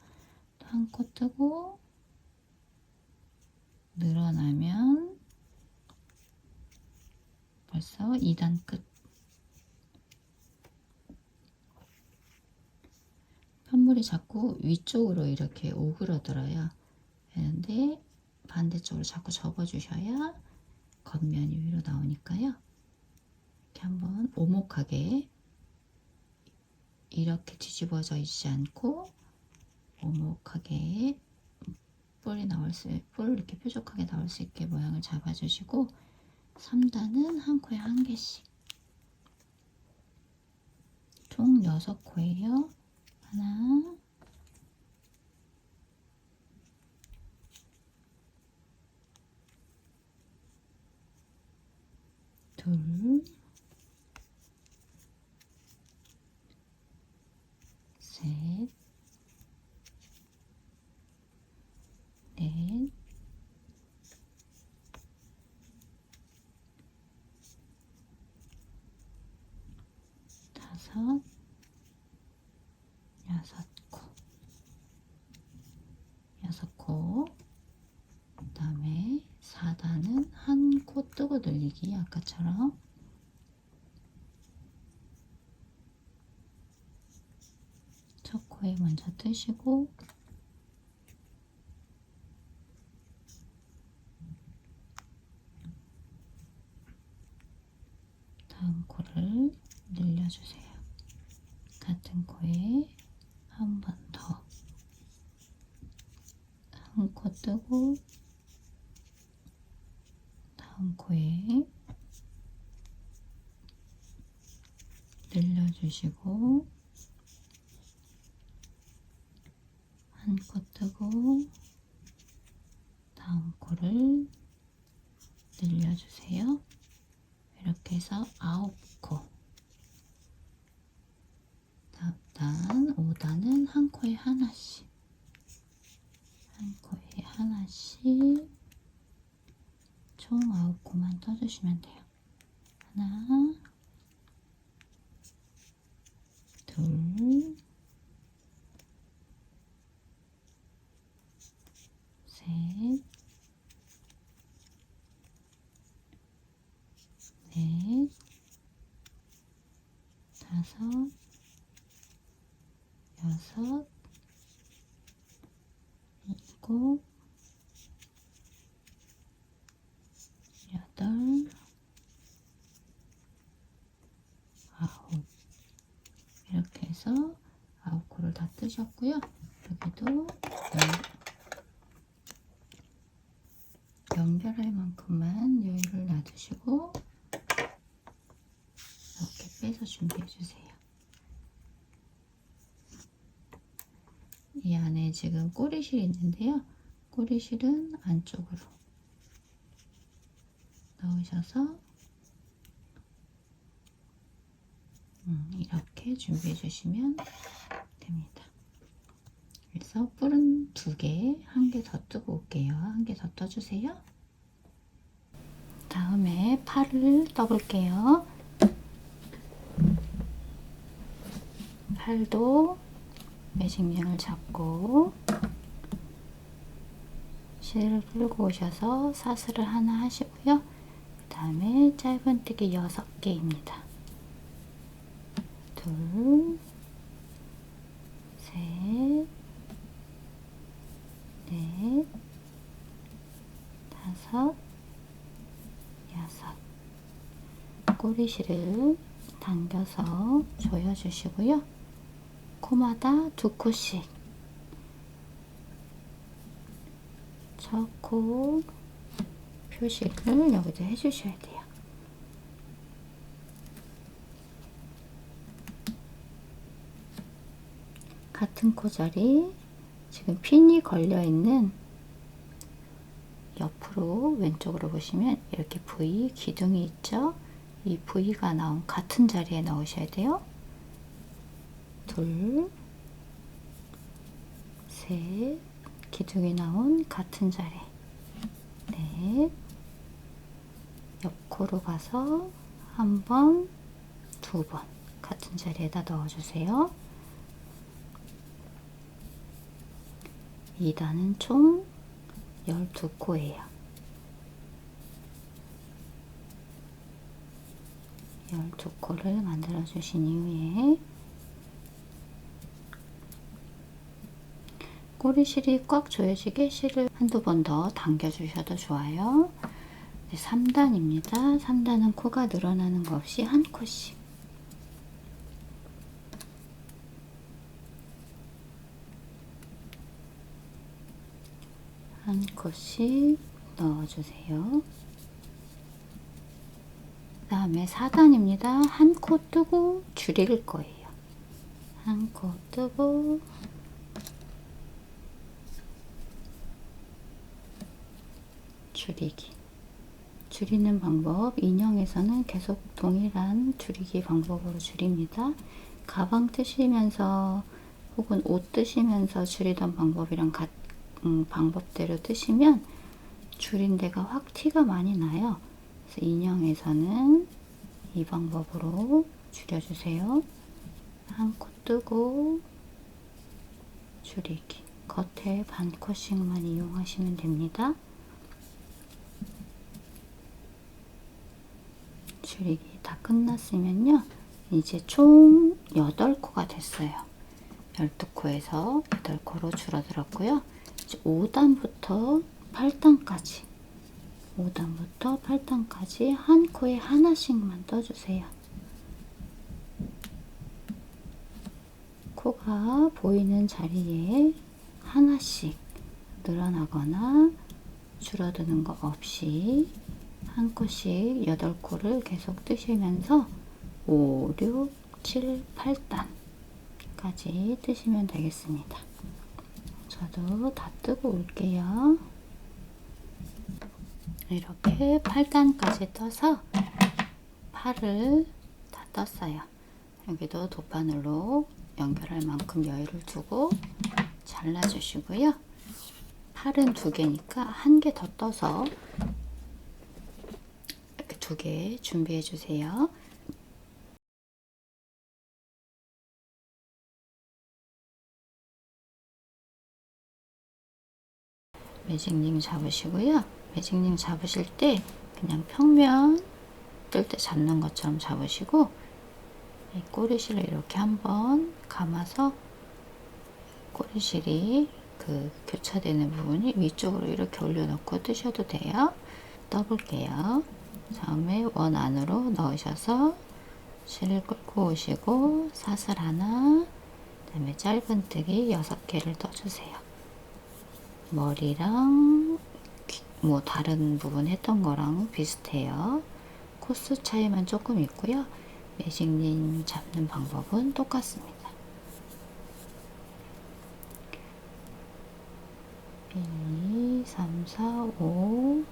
또 한 코 뜨고 늘어나면 벌써 2단 끝. 편물이 자꾸 위쪽으로 이렇게 오그러들어요. 그런데 반대쪽으로 자꾸 접어주셔야 겉면이 위로 나오니까요. 이렇게 한번 오목하게 이렇게 뒤집어져 있지 않고 오목하게 뿔 이렇게 뾰족하게 나올 수 있게 모양을 잡아주시고, 3단은 한 코에 한 개씩. 총 6코예요. 하나, 둘, 셋, 넷, 다섯, 6코. 6코. 그 다음에 4단은 한 코 뜨고 늘리기, 아까처럼. 첫 코에 먼저 뜨시고, 늘려주세요. 같은 코에 한 번 더. 한 코 뜨고 다음 코에 늘려주시고 한 코 뜨고 다음 코를 늘려주세요. 이렇게 해서 9코. 다음 단 5단은 한 코에 하나씩. 한 코에 하나씩. 총 9코만 떠주시면 돼요. 하나, 둘, 셋, 넷, 다섯, 여섯, 일곱, 여덟, 아홉. 이렇게 해서 9코를 다 뜨셨고요. 여기도 연결할 만큼만 여유를 놔두시고 이렇게 빼서 준비해 주세요. 이 안에 지금 꼬리실이 있는데요. 꼬리실은 안쪽으로 넣으셔서 이렇게 준비해 주시면 됩니다. 그래서 뿔은 2개, 1개 더 뜨고 올게요. 1개 더 떠주세요. 다음에 팔을 떠볼게요. 팔도 매직링을 잡고 실을 풀고 오셔서 사슬을 하나 하시고요. 그 다음에 짧은뜨기 6개입니다. 둘, 셋, 넷, 다섯, 여섯. 꼬리실을 당겨서 조여주시고요. 코마다 2코씩 첫 코 표시를 여기도 해주셔야 돼요. 같은 코 자리 지금 핀이 걸려있는 옆으로 왼쪽으로 보시면 이렇게 V 기둥이 있죠? 이 V가 나온 같은 자리에 넣으셔야 돼요. 둘, 셋, 기둥이 나온 같은 자리. 넷, 옆코로 가서 한 번, 2번 같은 자리에다 넣어주세요. 2단은 총 12코예요. 12코를 만들어 주신 이후에 꼬리실이 꽉 조여지게 실을 한두 번 더 당겨 주셔도 좋아요. 3단입니다. 3단은 코가 늘어나는 거 없이 한 코씩. 한 코씩 넣어주세요. 그 다음에 4단입니다. 한 코 뜨고 줄일 거예요. 한 코 뜨고 줄이기. 줄이는 방법, 인형에서는 계속 동일한 줄이기 방법으로 줄입니다. 가방 뜨시면서 혹은 옷 뜨시면서 줄이던 방법이랑 방법대로 뜨시면 줄인 데가 확 티가 많이 나요. 그래서 인형에서는 이 방법으로 줄여주세요. 한 코 뜨고 줄이기. 겉에 반 컷씩만 이용하시면 됩니다. 줄이기 다 끝났으면요. 이제 총 8코가 됐어요. 12코에서 8코로 줄어들었고요. 이제 5단부터 8단까지 5단부터 8단까지 한 코에 하나씩만 떠주세요. 코가 보이는 자리에 하나씩 늘어나거나 줄어드는 거 없이 한 코씩 8코를 계속 뜨시면서 5, 6, 7, 8단까지 뜨시면 되겠습니다. 저도 다 뜨고 올게요. 이렇게 8단까지 떠서 팔을 다 떴어요. 여기도 돗바늘로 연결할 만큼 여유를 두고 잘라주시고요. 팔은 2개니까 1개 더 떠서 이렇게 2개 준비해 주세요. 매직링 잡으시고요. 매직링 잡으실 때 그냥 평면 뜰 때 잡는 것처럼 잡으시고 이 꼬리실을 이렇게 한번 감아서 꼬리실이 그 교차되는 부분이 위쪽으로 이렇게 올려놓고 뜨셔도 돼요. 떠볼게요. 다음에 원 안으로 넣으셔서 실을 끌고 오시고 사슬 하나, 그다음에 짧은뜨기 6개를 떠주세요. 머리랑 뭐 다른 부분 했던 거랑 비슷해요. 코스 차이만 조금 있고요. 매직링 잡는 방법은 똑같습니다. 1, 2, 3, 4, 5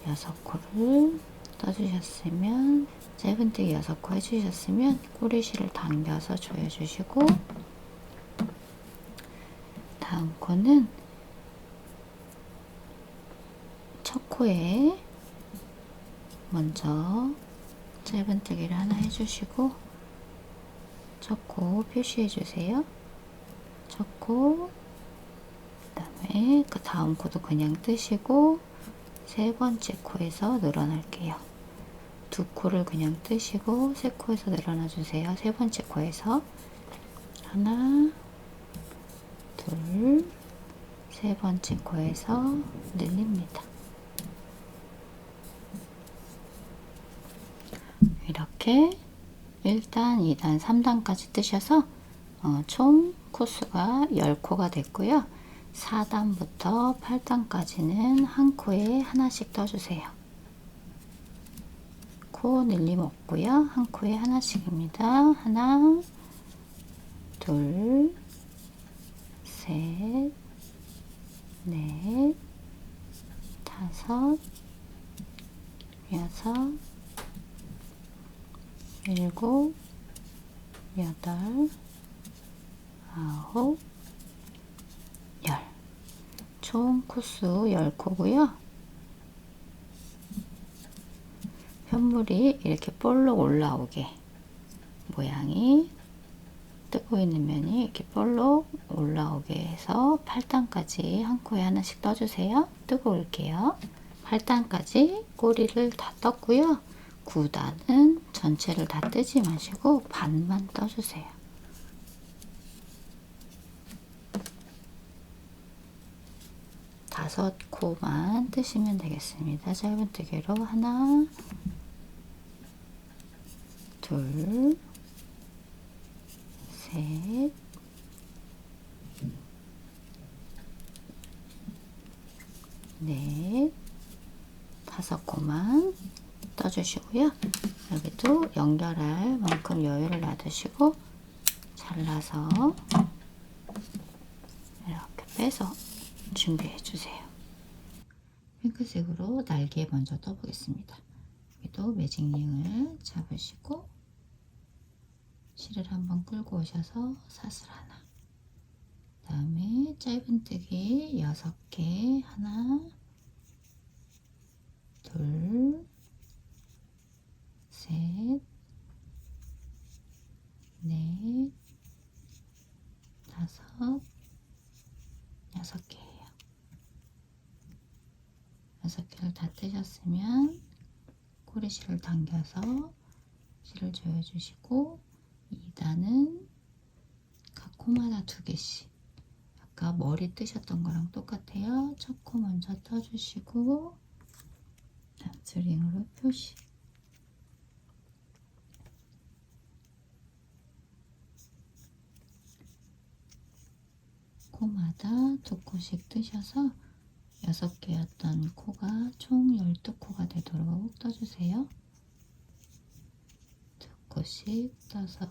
6코를 떠주셨으면 짧은뜨기 6코 해주셨으면 꼬리실을 당겨서 조여주시고 다음 코는 첫 코에 먼저 짧은뜨기를 하나 해주시고 첫 코 표시해 주세요. 첫 코, 그 다음에 그 다음 코도 그냥 뜨시고 3번째 코에서 늘어날게요. 2코를 그냥 뜨시고 3코에서 늘어나 주세요. 3번째 코에서 하나, 둘, 3번째 코에서 늘립니다. 이렇게 1단, 2단, 3단까지 뜨셔서 총 코수가 10코가 됐고요. 4단부터 8단까지는 한 코에 하나씩 떠주세요. 코 늘림 없고요. 한 코에 하나씩입니다. 하나, 둘, 셋, 넷, 다섯, 여섯, 일곱, 여덟, 아홉, 열. 총 코수 10코고요. 편물이 이렇게 볼록 올라오게 모양이 뜨고 있는 면이 이렇게 볼록 올라오게 해서 8단까지 한 코에 하나씩 떠주세요. 뜨고 올게요. 8단까지 꼬리를 다 떴고요. 9단은 전체를 다 뜨지 마시고 반만 떠주세요. 다섯 코만 뜨시면 되겠습니다. 짧은뜨기로 하나, 둘, 셋, 넷, 5코만 떠주시고요. 여기도 연결할 만큼 여유를 놔두시고 잘라서 이렇게 빼서 준비해 주세요. 핑크색으로 날개 먼저 떠보겠습니다. 여기도 매직링을 잡으시고 실을 한번 끌고 오셔서 사슬 하나, 그 다음에 짧은뜨기 6개 하나, 둘, 셋, 넷, 다섯, 6개예요. 6개를 다 뜨셨으면 꼬리실을 당겨서 실을 조여주시고 2단은 각 코마다 2개씩 아까 머리 뜨셨던 거랑 똑같아요. 첫 코 먼저 떠주시고 납스링으로 표시, 코마다 2코씩 뜨셔서 6개였던 코가 총 12코가 되도록 떠주세요. 2코씩 떠서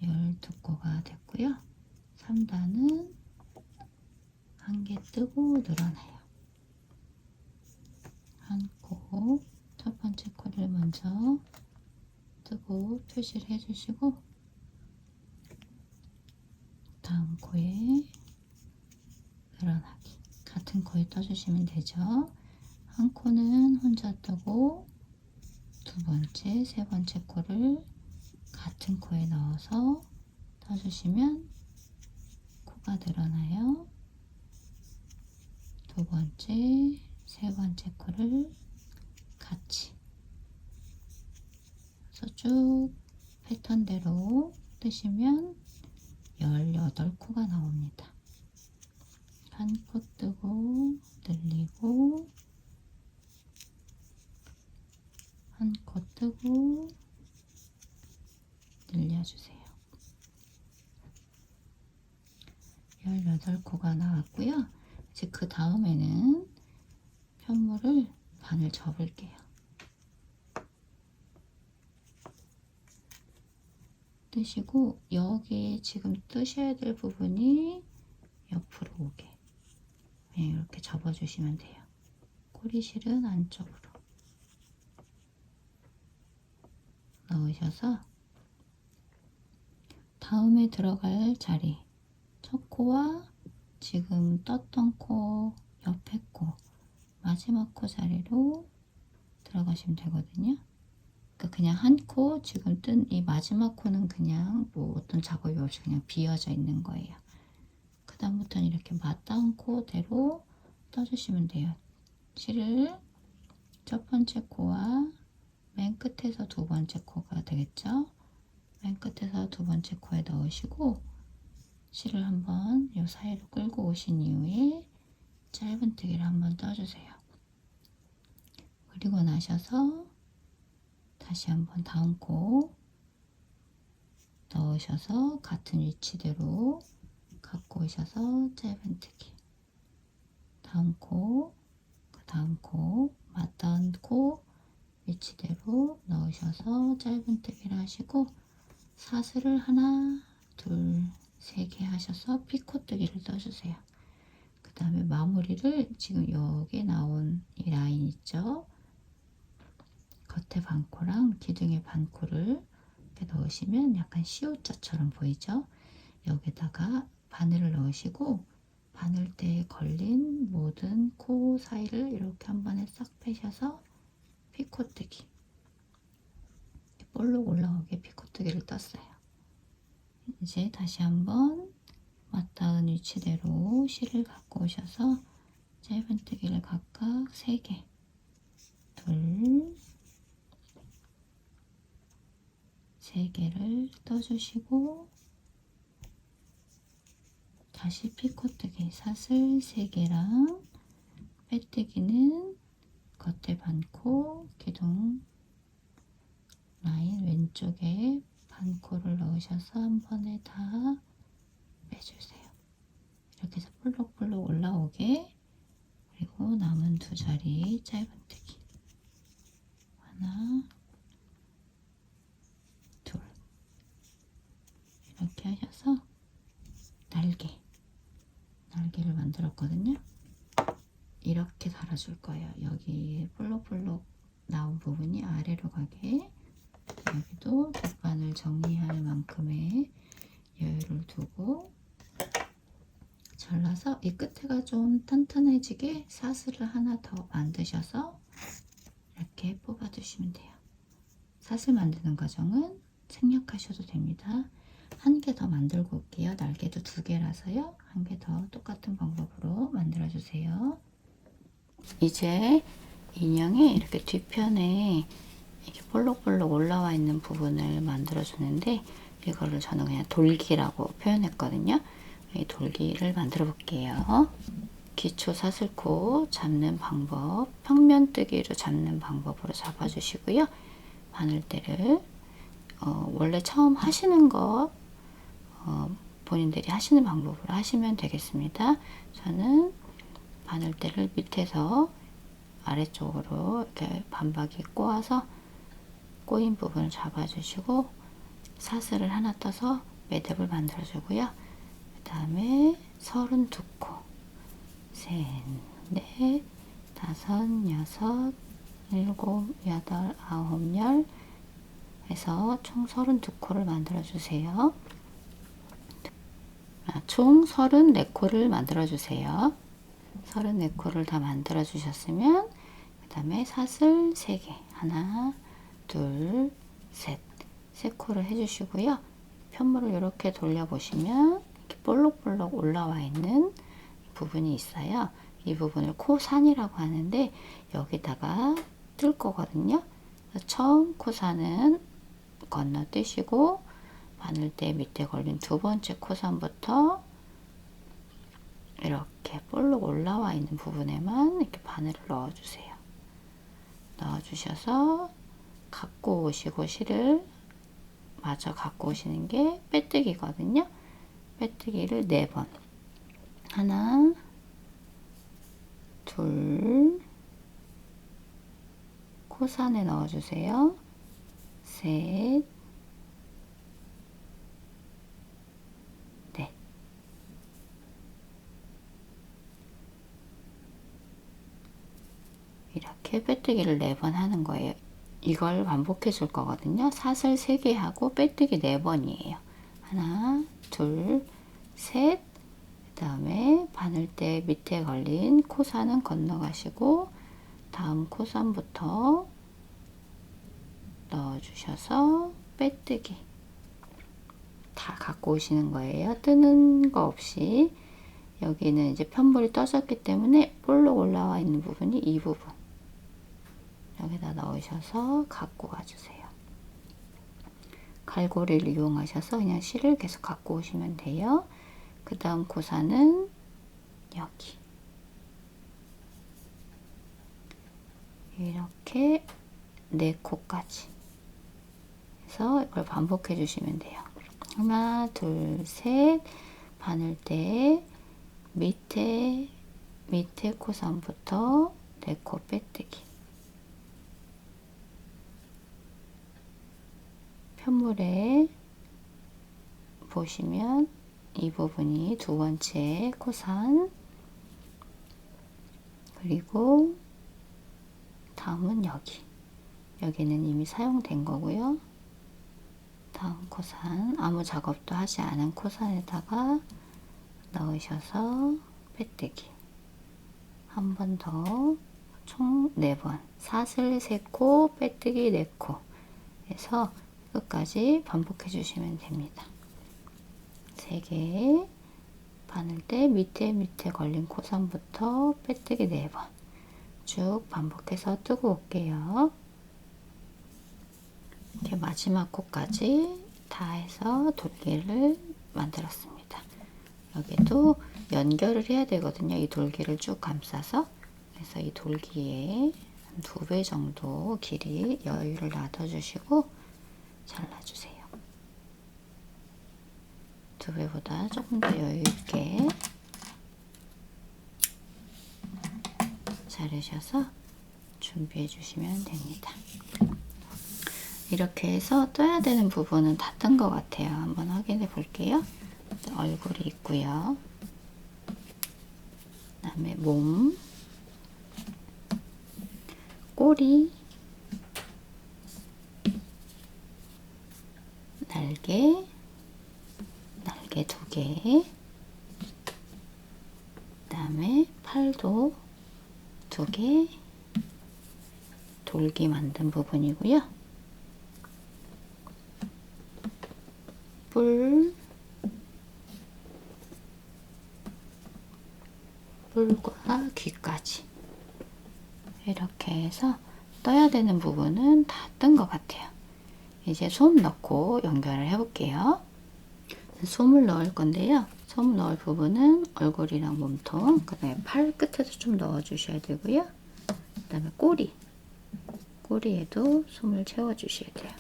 12코가 됐고요. 3단은 1개 뜨고 늘어나요. 한 코, 첫 번째 코를 먼저 뜨고 표시를 해주시고 다음 코에 늘어나기 같은 코에 떠주시면 되죠. 한 코는 혼자 뜨고 두 번째, 세 번째 코를 같은 코에 넣어서 떠주시면 코가 늘어나요. 두 번째, 세 번째 코를 같이 그래서 쭉 패턴대로 뜨시면 18코가 나옵니다. 한 코 뜨고 늘리고 한 코 뜨고 늘려주세요. 18코가 나왔고요. 이제 그 다음에는 편물을 반을 접을게요. 뜨시고 여기 지금 뜨셔야 될 부분이 옆으로 오게 이렇게 접어주시면 돼요. 꼬리실은 안쪽으로 넣으셔서 다음에 들어갈 자리 첫 코와 지금 떴던 코 옆에 코 마지막 코 자리로 들어가시면 되거든요. 그러니까 그냥 한 코 지금 뜬 이 마지막 코는 그냥 뭐 어떤 작업이 없이 그냥 비어져 있는 거예요. 그 다음부터는 이렇게 맞닿은 코대로 떠주시면 돼요. 실을 첫 번째 코와 맨 끝에서 두 번째 코가 되겠죠. 맨 끝에서 두 번째 코에 넣으시고 실을 한번 이 사이로 끌고 오신 이후에 짧은뜨기를 한번 떠주세요. 그리고 나셔서 다시 한번 다음 코 넣으셔서 같은 위치대로 갖고 오셔서 짧은뜨기 다음 코, 그 다음 코 맞닿은 코 위치대로 넣으셔서 짧은뜨기를 하시고 사슬을 하나, 둘, 세 개 하셔서 피코뜨기를 떠주세요. 그 다음에 마무리를 지금 여기 나온 이 라인 있죠? 겉에 반코랑 기둥의 반코를 이렇게 넣으시면 약간 시옷자처럼 보이죠? 여기다가 바늘을 넣으시고 바늘대에 걸린 모든 코 사이를 이렇게 한 번에 싹 빼셔서 피코뜨기 볼록 올라오게 피코뜨기를 떴어요. 이제 다시 한번 맞닿은 위치대로 실을 갖고 오셔서 짧은뜨기를 각각 3개 둘 3개를 떠주시고 다시 피코뜨기 사슬 3개랑 빼뜨기는 겉에 반코 기둥 라인 왼쪽에 반코를 넣으셔서 한 번에 다 빼주세요. 이렇게 해서 볼록볼록 올라오게 그리고 남은 두 자리 짧은뜨기 하나 둘 이렇게 하셔서 날개를 만들었거든요. 이렇게 달아줄 거예요. 여기 볼록볼록 나온 부분이 아래로 가게 여기도 뒷판을 정리할 만큼의 여유를 두고 잘라서 이 끝에가 좀 탄탄해지게 사슬을 하나 더 만드셔서 이렇게 뽑아 주시면 돼요. 사슬 만드는 과정은 생략하셔도 됩니다. 한 개 더 만들고 올게요. 날개도 2개라서요. 한 개 더 똑같은 방법으로 만들어 주세요. 이제 인형의 이렇게 뒤편에 이렇게 볼록볼록 올라와 있는 부분을 만들어 주는데 이거를 저는 그냥 돌기라고 표현했거든요. 이 돌기를 만들어 볼게요. 기초 사슬코 잡는 방법, 평면뜨기로 잡는 방법으로 잡아주시고요. 바늘대를 원래 처음 하시는 거 본인들이 하시는 방법으로 하시면 되겠습니다. 저는 바늘대를 밑에서 아래쪽으로 이렇게 반바퀴 꼬아서 꼬인 부분을 잡아주시고 사슬을 하나 떠서 매듭을 만들어 주고요. 그 다음에 32코, 셋, 넷, 다섯, 여섯, 일곱, 여덟, 아홉, 열 해서 총 32코를 만들어 주세요. 총 34코를 만들어 주세요. 34코를 다 만들어 주셨으면 그 다음에 사슬 3개, 하나, 둘, 셋, 3코를 해주시고요. 편물을 이렇게 돌려보시면 이렇게 볼록볼록 올라와 있는 부분이 있어요. 이 부분을 코산이라고 하는데 여기다가 뜰 거거든요. 처음 코산은 건너뛰시고 바늘대 밑에 걸린 두 번째 코산부터 이렇게 볼록 올라와 있는 부분에만 이렇게 바늘을 넣어주세요. 넣어주셔서 갖고 오시고 실을 마저 갖고 오시는 게 빼뜨기거든요. 빼뜨기를 4번, 하나, 둘, 코산에 넣어주세요. 셋, 넷. 이렇게 빼뜨기를 4번 하는 거예요. 이걸 반복해 줄 거거든요. 사슬 3개 하고 빼뜨기 4번이에요. 하나, 둘, 셋. 그 다음에 바늘대 밑에 걸린 코산은 건너가시고 다음 코산부터 넣어주셔서 빼뜨기 다 갖고 오시는 거예요. 뜨는 거 없이. 여기는 이제 편물이 떠졌기 때문에 볼록 올라와 있는 부분이 이 부분 여기다 넣으셔서 갖고 와주세요. 갈고리를 이용하셔서 그냥 실을 계속 갖고 오시면 돼요. 그 다음 코산은 여기 이렇게 4코까지 해서 이걸 반복해 주시면 돼요. 하나, 둘, 셋. 바늘대 밑에 코선부터 4코 빼뜨기. 편물에 보시면 이 부분이 두 번째 코선, 그리고 다음은 여기는 이미 사용된 거고요. 다음 코선, 아무 작업도 하지 않은 코선에다가 넣으셔서 빼뜨기 한 번 더, 총 4번, 사슬 3코, 빼뜨기 4코 해서 끝까지 반복해 주시면 됩니다. 3개, 바늘대 밑에 걸린 코선부터 빼뜨기 4번 쭉 반복해서 뜨고 올게요. 이렇게 마지막 코까지 다 해서 돌기를 만들었습니다. 여기도 연결을 해야 되거든요. 이 돌기를 쭉 감싸서. 그래서 이 돌기에 2배 정도 길이 여유를 놔둬주시고 잘라주세요. 2배보다 조금 더 여유있게 자르셔서 준비해 주시면 됩니다. 이렇게 해서 떠야 되는 부분은 다 뜬 것 같아요. 한번 확인해 볼게요. 얼굴이 있고요. 그 다음에 몸, 꼬리, 날개 2개, 그 다음에 팔도 2개, 돌기 만든 부분이고요. 뿔과 귀까지 이렇게 해서 떠야 되는 부분은 다 뜬 것 같아요. 이제 솜 넣고 연결을 해 볼게요. 솜을 넣을 건데요. 솜 넣을 부분은 얼굴이랑 몸통, 그 다음에 팔 끝에도 좀 넣어 주셔야 되고요. 그 다음에 꼬리에도 솜을 채워 주셔야 돼요.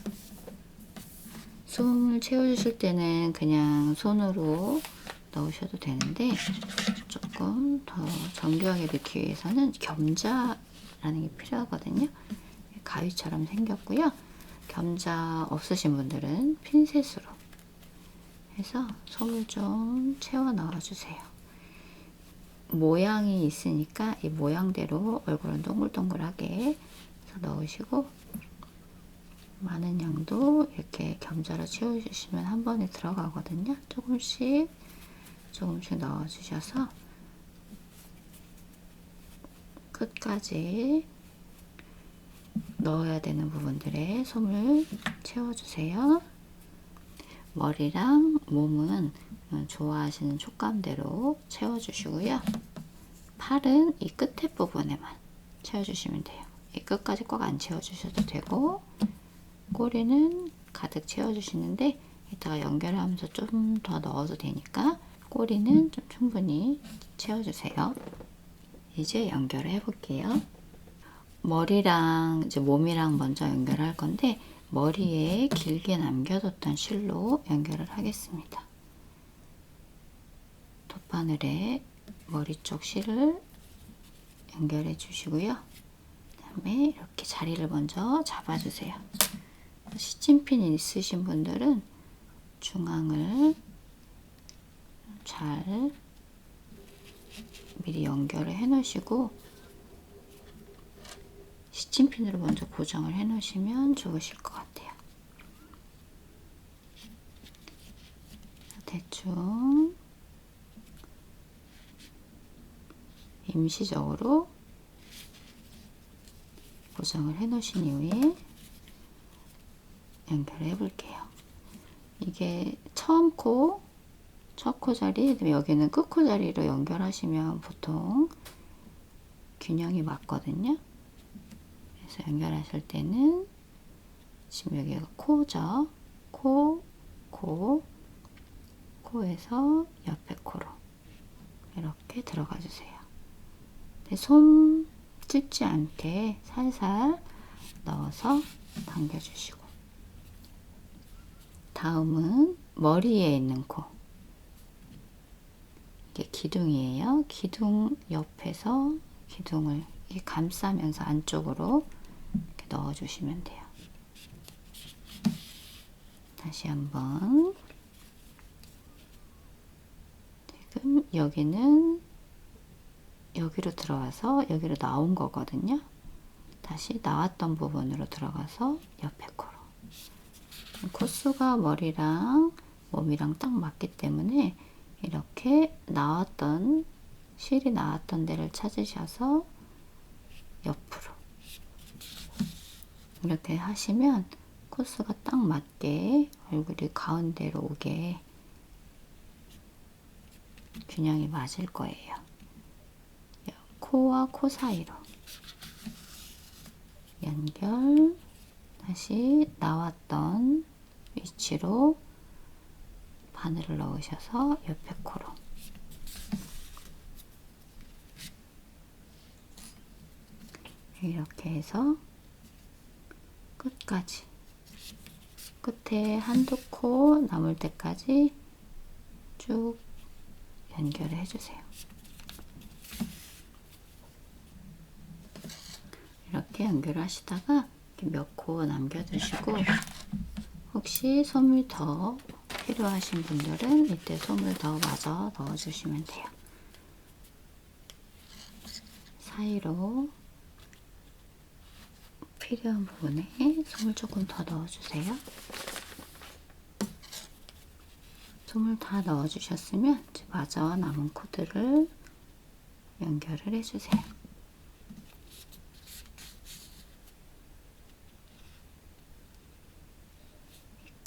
솜을 채워주실 때는 그냥 손으로 넣으셔도 되는데 조금 더 정교하게 넣기 위해서는 겸자라는 게 필요하거든요. 가위처럼 생겼고요. 겸자 없으신 분들은 핀셋으로 해서 솜을 좀 채워 넣어주세요. 모양이 있으니까 이 모양대로 얼굴은 동글동글하게 해서 넣으시고, 많은 양도 이렇게 겸자로 채워주시면 한 번에 들어가거든요. 조금씩 넣어주셔서 끝까지 넣어야 되는 부분들에 솜을 채워주세요. 머리랑 몸은 좋아하시는 촉감대로 채워주시고요. 팔은 이 끝에 부분에만 채워주시면 돼요. 이 끝까지 꽉 안 채워주셔도 되고, 꼬리는 가득 채워주시는데 이따가 연결하면서 좀 더 넣어도 되니까 꼬리는 좀 충분히 채워주세요. 이제 연결을 해볼게요. 머리랑 이제 몸이랑 먼저 연결할 건데, 머리에 길게 남겨뒀던 실로 연결을 하겠습니다. 돗바늘에 머리 쪽 실을 연결해 주시고요. 그 다음에 이렇게 자리를 먼저 잡아주세요. 시침핀이 있으신 분들은 중앙을 잘 미리 연결을 해 놓으시고, 시침핀으로 먼저 고정을 해 놓으시면 좋으실 것 같아요. 대충 임시적으로 고정을 해 놓으신 이후에 연결해 볼게요. 이게 처음 코, 첫 코 자리, 여기는 끝 코 자리로 연결하시면 보통 균형이 맞거든요. 그래서 연결하실 때는 지금 여기가 코죠. 코에서 옆에 코로 이렇게 들어가 주세요. 솜 찝지 않게 살살 넣어서 당겨주시고, 다음은 머리에 있는 코, 이게 기둥이에요. 기둥 옆에서 기둥을 이렇게 감싸면서 안쪽으로 이렇게 넣어주시면 돼요. 다시 한번. 지금 여기는 여기로 들어와서 여기로 나온 거거든요. 다시 나왔던 부분으로 들어가서 옆에 코로. 코수가 머리랑 몸이랑 딱 맞기 때문에 이렇게 나왔던, 실이 나왔던 데를 찾으셔서 옆으로 이렇게 하시면 코수가 딱 맞게 얼굴이 가운데로 오게 균형이 맞을 거예요. 코와 코 사이로 연결, 다시 나왔던 위치로 바늘을 넣으셔서 옆에 코로 이렇게 해서 끝까지, 끝에 한두 코 남을 때까지 쭉 연결을 해주세요. 이렇게 연결하시다가 몇 코 남겨두시고, 혹시 솜을 더 필요하신 분들은 이때 솜을 더 마저 넣어주시면 돼요. 사이로 필요한 부분에 솜을 조금 더 넣어주세요. 솜을 다 넣어주셨으면 마저 남은 코들을 연결을 해주세요.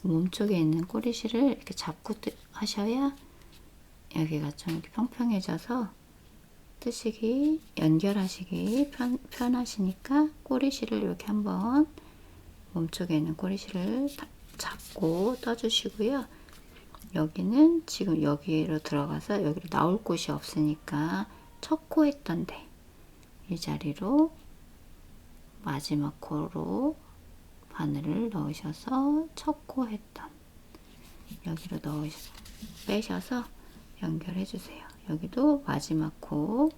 몸쪽에 있는 꼬리실을 이렇게 잡고 하셔야 여기가 좀 이렇게 평평해져서 뜨시기, 연결하시기 편하시니까 꼬리실을 이렇게 한번 몸쪽에 있는 꼬리실을 잡고 떠주시고요. 여기는 지금 여기로 들어가서 여기로 나올 곳이 없으니까 첫 코 했던 데, 이 자리로 마지막 코로 바늘을 넣으셔서 첫 코 했던 여기로 빼셔서 연결해 주세요. 여기도 마지막 코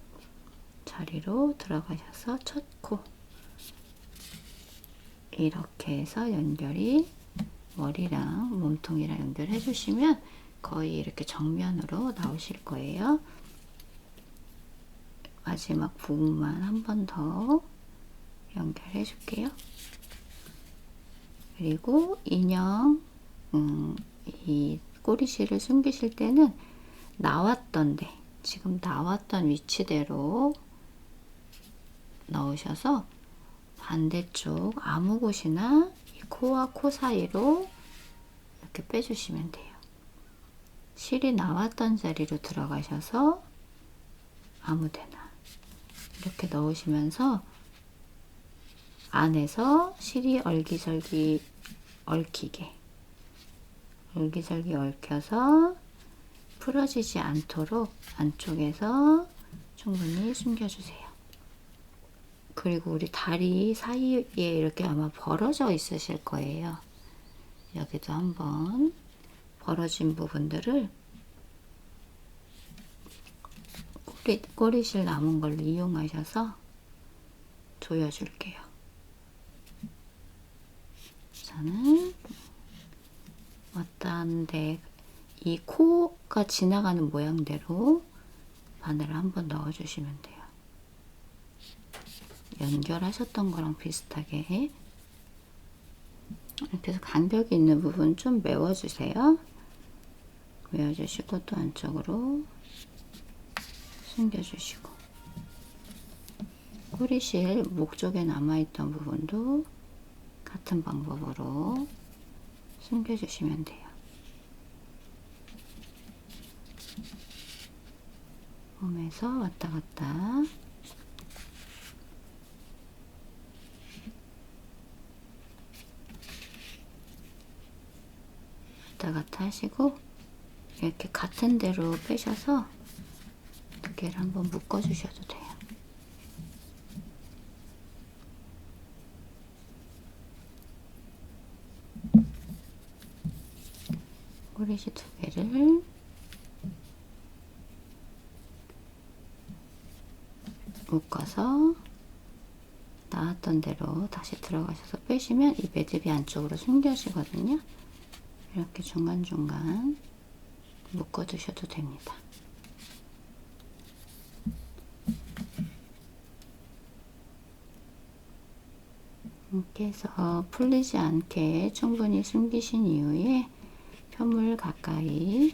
자리로 들어가셔서 첫 코 이렇게 해서 연결이 머리랑 몸통이랑 연결해 주시면 거의 이렇게 정면으로 나오실 거예요. 마지막 부분만 한 번 더 연결해 줄게요. 그리고 인형 이 꼬리실을 숨기실 때는 지금 나왔던 위치대로 넣으셔서 반대쪽 아무 곳이나 이 코와 코 사이로 이렇게 빼주시면 돼요. 실이 나왔던 자리로 들어가셔서 아무데나 이렇게 넣으시면서 안에서 실이 얼기설기 얽혀서 풀어지지 않도록 안쪽에서 충분히 숨겨주세요. 그리고 우리 다리 사이에 이렇게 아마 벌어져 있으실 거예요. 여기도 한번 벌어진 부분들을 꼬리실 남은 걸 이용하셔서 조여줄게요. 저는 어떤데 이 코가 지나가는 모양대로 바늘을 한번 넣어주시면 돼요. 연결하셨던 거랑 비슷하게 이렇게 해서 간격이 있는 부분 좀 메워주세요. 메워주시고 또 안쪽으로 숨겨주시고 꼬리실 목 쪽에 남아있던 부분도 같은 방법으로 숨겨주시면 돼요. 몸에서 왔다 갔다 하시고 이렇게 같은 데로 빼셔서 두께를 한번 묶어 주셔도 돼요. 꼬리실 두 개를 묶어서 나왔던 대로 다시 들어가셔서 빼시면 이 매듭이 안쪽으로 숨겨지거든요. 이렇게 중간중간 묶어 두셔도 됩니다. 이렇게 해서 풀리지 않게 충분히 숨기신 이후에 편물 가까이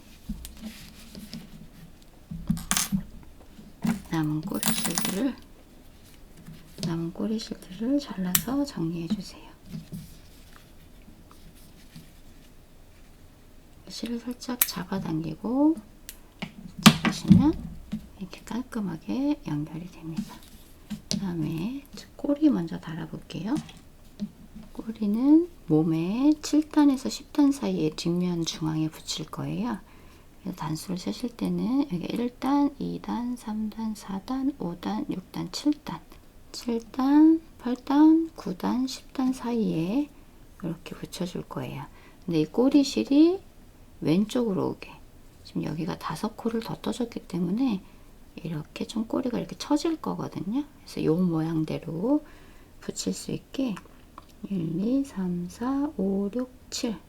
남은 꼬리실들을 잘라서 정리해 주세요. 실을 살짝 잡아당기고 잡으시면 이렇게 깔끔하게 연결이 됩니다. 그 다음에 꼬리 먼저 달아볼게요. 꼬리는 몸에 7단에서 10단 사이에 뒷면 중앙에 붙일 거예요. 그래서 단수를 세실 때는 여기 1단, 2단, 3단, 4단, 5단, 6단, 7단 7단, 8단, 9단, 10단 사이에 이렇게 붙여줄 거예요. 근데 이 꼬리실이 왼쪽으로 오게 지금 여기가 5코를 더 떠줬기 때문에 이렇게 좀 꼬리가 이렇게 처질 거거든요. 그래서 이 모양대로 붙일 수 있게 1, 2, 3, 4, 5, 6, 7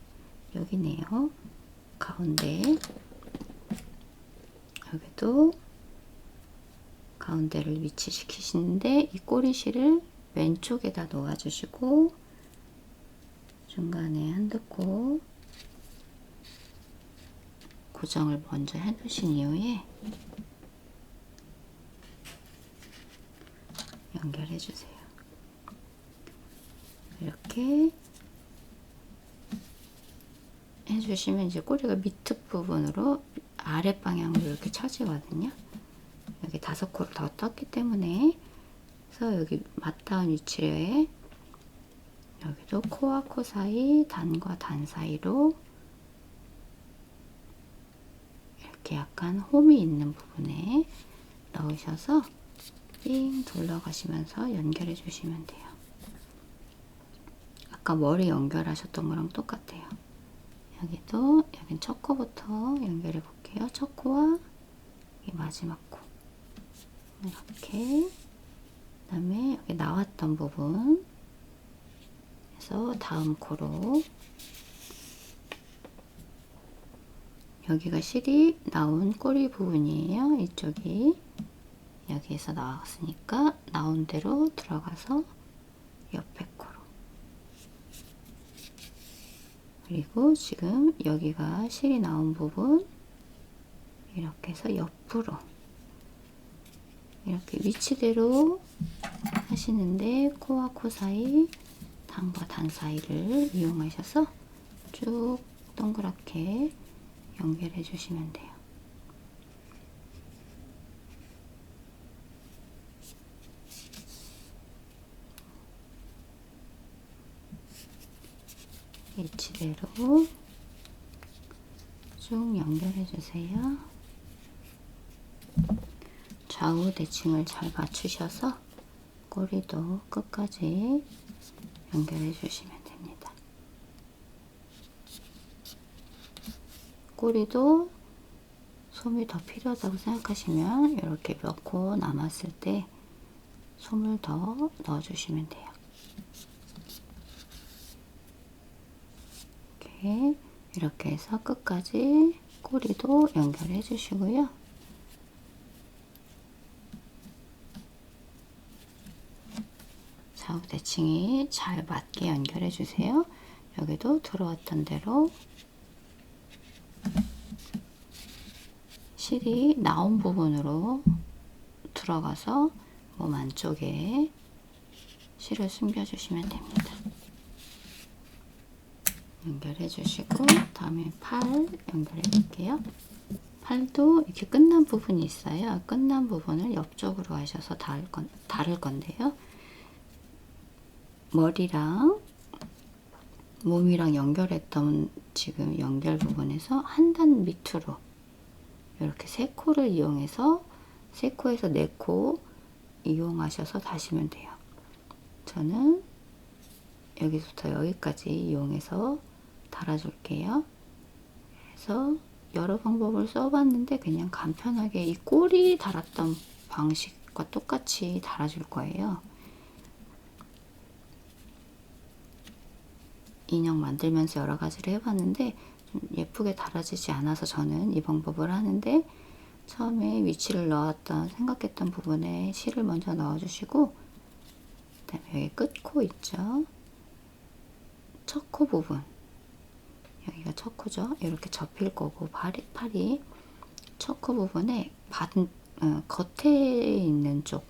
여기네요. 가운데 여기도 가운데를 위치시키시는데 이 꼬리실을 왼쪽에다 놓아주시고 중간에 한두 코 고정을 먼저 해두신 이후에 연결해 주세요. 이렇게 해주시면 이제 꼬리가 밑에 부분으로 아랫 방향으로 이렇게 처지거든요. 여기 5코를 더 떴기 때문에 그래서 여기 맞닿은 위치에 여기도 코와 코 사이, 단과 단 사이로 이렇게 약간 홈이 있는 부분에 넣으셔서 삥 둘러가시면서 연결해 주시면 돼요. 아까 머리 연결하셨던 거랑 똑같아요. 여기도 여긴 첫 코부터 연결해 볼게요. 첫 코와 이 마지막 코 이렇게. 그 다음에 여기 나왔던 부분 해서 다음 코로 여기가 실이 나온 꼬리 부분이에요. 이쪽이 여기에서 나왔으니까 나온 대로 들어가서 옆에 코로, 그리고 지금 여기가 실이 나온 부분 이렇게 해서 옆으로 이렇게 위치대로 하시는데 코와 코 사이, 단과 단 사이를 이용하셔서 쭉 동그랗게 연결해 주시면 돼요. 위치대로 쭉 연결해 주세요. 좌우 대칭을 잘 맞추셔서 꼬리도 끝까지 연결해 주시면 됩니다. 꼬리도 솜이 더 필요하다고 생각하시면 이렇게 몇 코 남았을 때 솜을 더 넣어 주시면 돼요. 이렇게 해서 끝까지 꼬리도 연결해 주시고요. 좌우 대칭이 잘 맞게 연결해 주세요. 여기도 들어왔던 대로 실이 나온 부분으로 들어가서 몸 안쪽에 실을 숨겨 주시면 됩니다. 연결해 주시고 다음에 팔 연결해 볼게요. 팔도 이렇게 끝난 부분이 있어요. 끝난 부분을 옆쪽으로 하셔서 다를 건데요. 머리랑 몸이랑 연결했던 지금 연결 부분에서 한 단 밑으로 이렇게 세 코를 이용해서 세 코에서 네 코 이용하셔서 다시면 돼요. 저는 여기서부터 여기까지 이용해서 달아줄게요. 그래서 여러 방법을 써봤는데 그냥 간편하게 이 꼬리 달았던 방식과 똑같이 달아줄 거예요. 인형 만들면서 여러 가지를 해봤는데 좀 예쁘게 달아지지 않아서 저는 이 방법을 하는데, 처음에 위치를 넣었던 생각했던 부분에 실을 먼저 넣어주시고, 그 다음에 여기 끝코 있죠? 첫 코 부분, 여기가 첫 코죠? 이렇게 접힐 거고 팔이 첫 코 부분에 겉에 있는 쪽,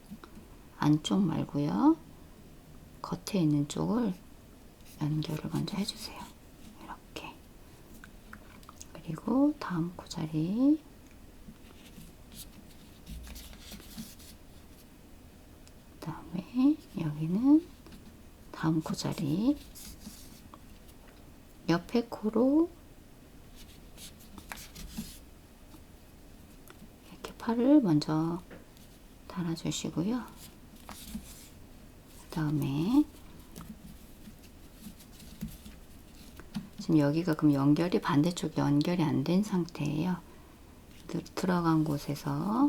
안쪽 말고요, 겉에 있는 쪽을 연결을 먼저 해주세요. 이렇게. 그리고 다음 코 자리, 그 다음에 여기는 다음 코 자리, 옆에 코로 이렇게 팔을 먼저 달아주시고요. 그 다음에 지금 여기가 그럼 연결이 반대쪽이 연결이 안 된 상태예요. 들어간 곳에서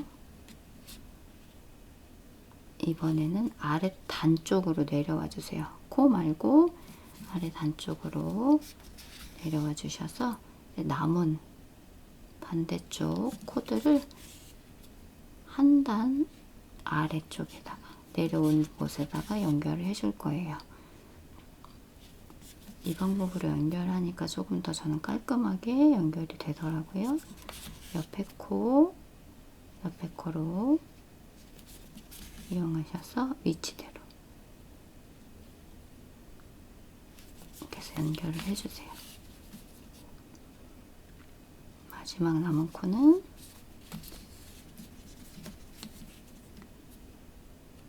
이번에는 아래 단 쪽으로 내려와 주세요. 코 말고 아래 단 쪽으로 내려와 주셔서 남은 반대쪽 코들을 한 단 아래쪽에다가 내려온 곳에다가 연결을 해줄 거예요. 이 방법으로 연결하니까 조금 더 저는 깔끔하게 연결이 되더라고요. 옆에 코로 이용하셔서 위치대로 이렇게 해서 연결을 해주세요. 마지막 남은 코는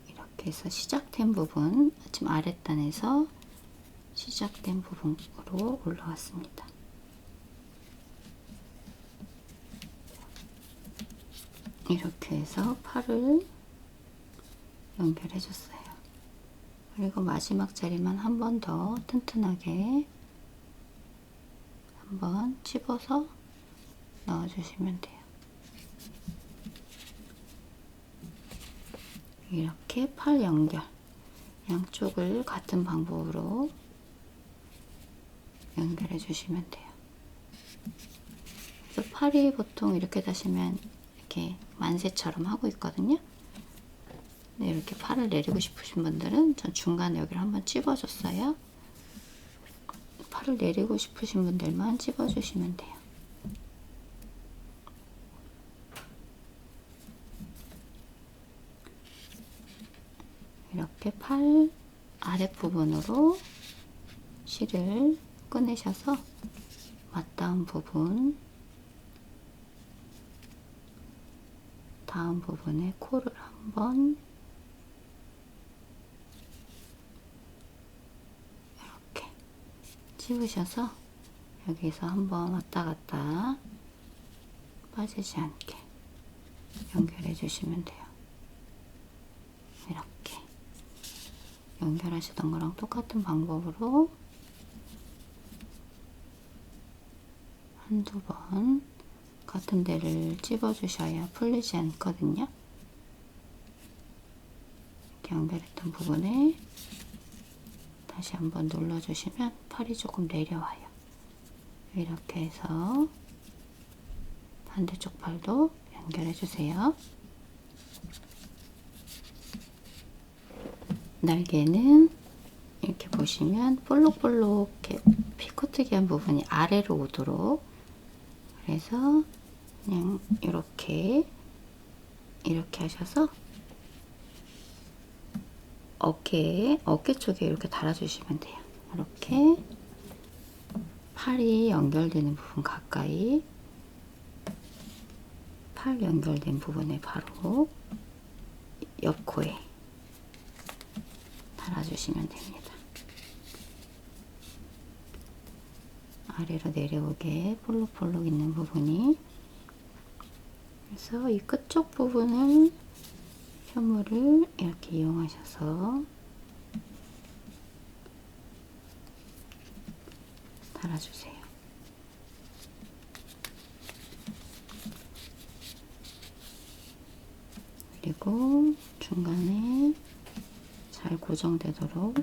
이렇게 해서 시작된 부분, 지금 아랫단에서 시작된 부분으로 올라왔습니다. 이렇게 해서 팔을 연결해 줬어요. 그리고 마지막 자리만 한 번 더 튼튼하게 한번 집어서 넣어주시면 돼요. 이렇게 팔 연결, 양쪽을 같은 방법으로 연결해 주시면 돼요. 그래서 팔이 보통 이렇게 다시면 이렇게 만세처럼 하고 있거든요. 네, 이렇게 팔을 내리고 싶으신 분들은 전 중간에 여기를 한번 찝어줬어요. 팔을 내리고 싶으신 분들만 찝어주시면 돼요. 이렇게 팔 아랫부분으로 실을 꺼내셔서 맞닿은 부분, 다음 부분에 코를 한번 이렇게 찝으셔서 여기서 한번 왔다 갔다 빠지지 않게 연결해 주시면 돼요. 이렇게 연결하시던 거랑 똑같은 방법으로 한두 번 같은 데를 찝어 주셔야 풀리지 않거든요. 이렇게 연결했던 부분에 다시 한번 눌러 주시면 팔이 조금 내려와요. 이렇게 해서 반대쪽 팔도 연결해 주세요. 날개는 이렇게 보시면 볼록볼록 피코특이한 부분이 아래로 오도록, 그래서 그냥 이렇게 하셔서 어깨 쪽에 이렇게 달아주시면 돼요. 이렇게 팔이 연결되는 부분 가까이, 팔 연결된 부분에 바로 옆코에 달아주시면 됩니다. 아래로 내려오게 볼록볼록 있는 부분이, 그래서 이 끝쪽 부분을 현물을 이렇게 이용하셔서 달아주세요. 그리고 중간에 잘 고정되도록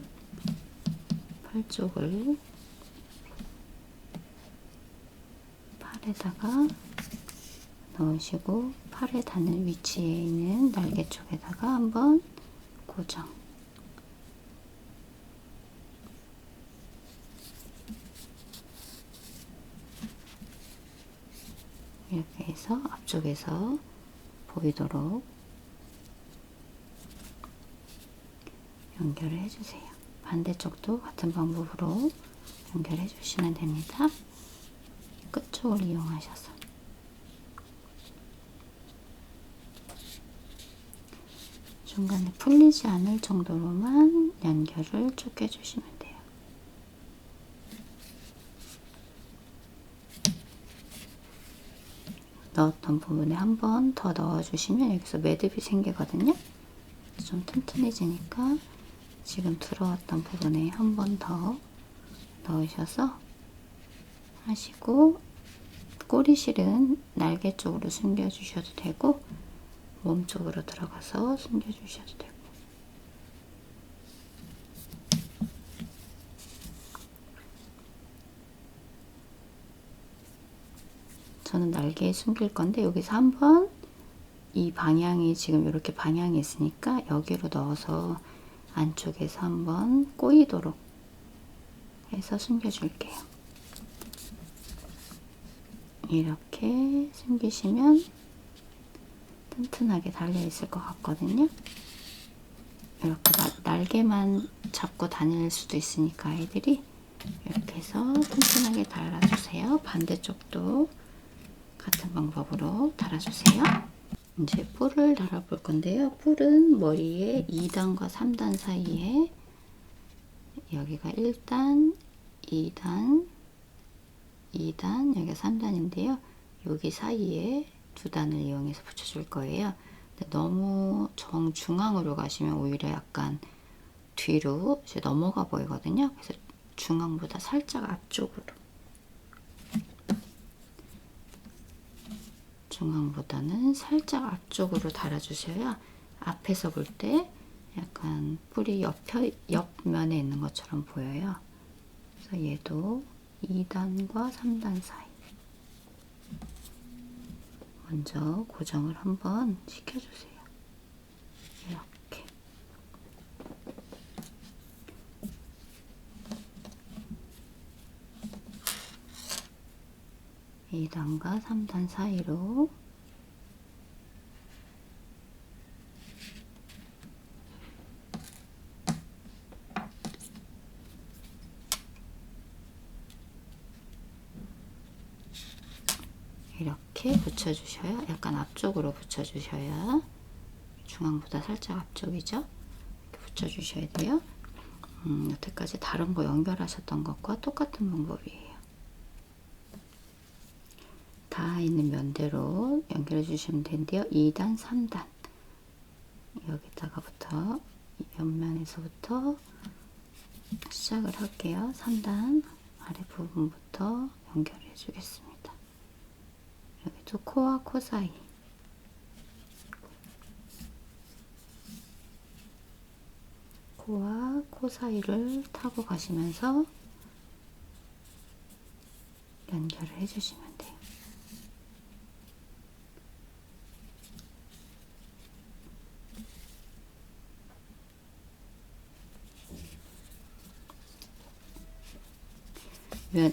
팔 쪽을 팔에다가 넣으시고, 팔에 닿는 위치에 있는 날개 쪽에다가 한번 고정. 이렇게 해서 앞쪽에서 보이도록 연결을 해주세요. 반대쪽도 같은 방법으로 연결해 주시면 됩니다. 끝쪽을 이용하셔서 중간에 풀리지 않을 정도로만 연결을 쭉 해주시면 돼요. 넣었던 부분에 한 번 더 넣어주시면 여기서 매듭이 생기거든요. 좀 튼튼해지니까 지금 들어왔던 부분에 한 번 더 넣으셔서 하시고, 꼬리실은 날개 쪽으로 숨겨주셔도 되고 몸 쪽으로 들어가서 숨겨주셔도 되고, 저는 날개에 숨길 건데 여기서 한번 이 방향이 지금 이렇게 방향이 있으니까 여기로 넣어서 안쪽에서 한번 꼬이도록 해서 숨겨줄게요. 이렇게 숨기시면 튼튼하게 달려 있을 것 같거든요. 이렇게 날개만 잡고 다닐 수도 있으니까 아이들이 이렇게 해서 튼튼하게 달아주세요. 반대쪽도 같은 방법으로 달아주세요. 이제 뿔을 달아볼 건데요. 뿔은 머리에 2단과 3단 사이에, 여기가 1단, 2단, 2단, 여기가 3단인데요. 여기 사이에 2단을 이용해서 붙여줄 거예요. 근데 너무 정중앙으로 가시면 오히려 약간 뒤로 이제 넘어가 보이거든요. 그래서 중앙보다 살짝 앞쪽으로 중앙보다는 살짝 앞쪽으로 달아주셔야 앞에서 볼 때 약간 뿔이 옆면에 있는 것처럼 보여요. 그래서 얘도 2단과 3단 사이 먼저 고정을 한번 시켜주세요. 이렇게. 이 단과 3단 사이로 이렇게 붙여주셔야, 약간 앞쪽으로 붙여주셔야, 중앙보다 살짝 앞쪽이죠? 이렇게 붙여주셔야 돼요. 여태까지 다른 거 연결하셨던 것과 똑같은 방법이에요. 다 있는 면대로 연결해 주시면 되는데요. 2단, 3단 여기다가부터 옆면에서부터 시작을 할게요. 3단 아래 부분부터 연결해 주겠습니다. 여기도 코와 코 사이, 코와 코 사이를 타고 가시면서 연결을 해주시면 돼요.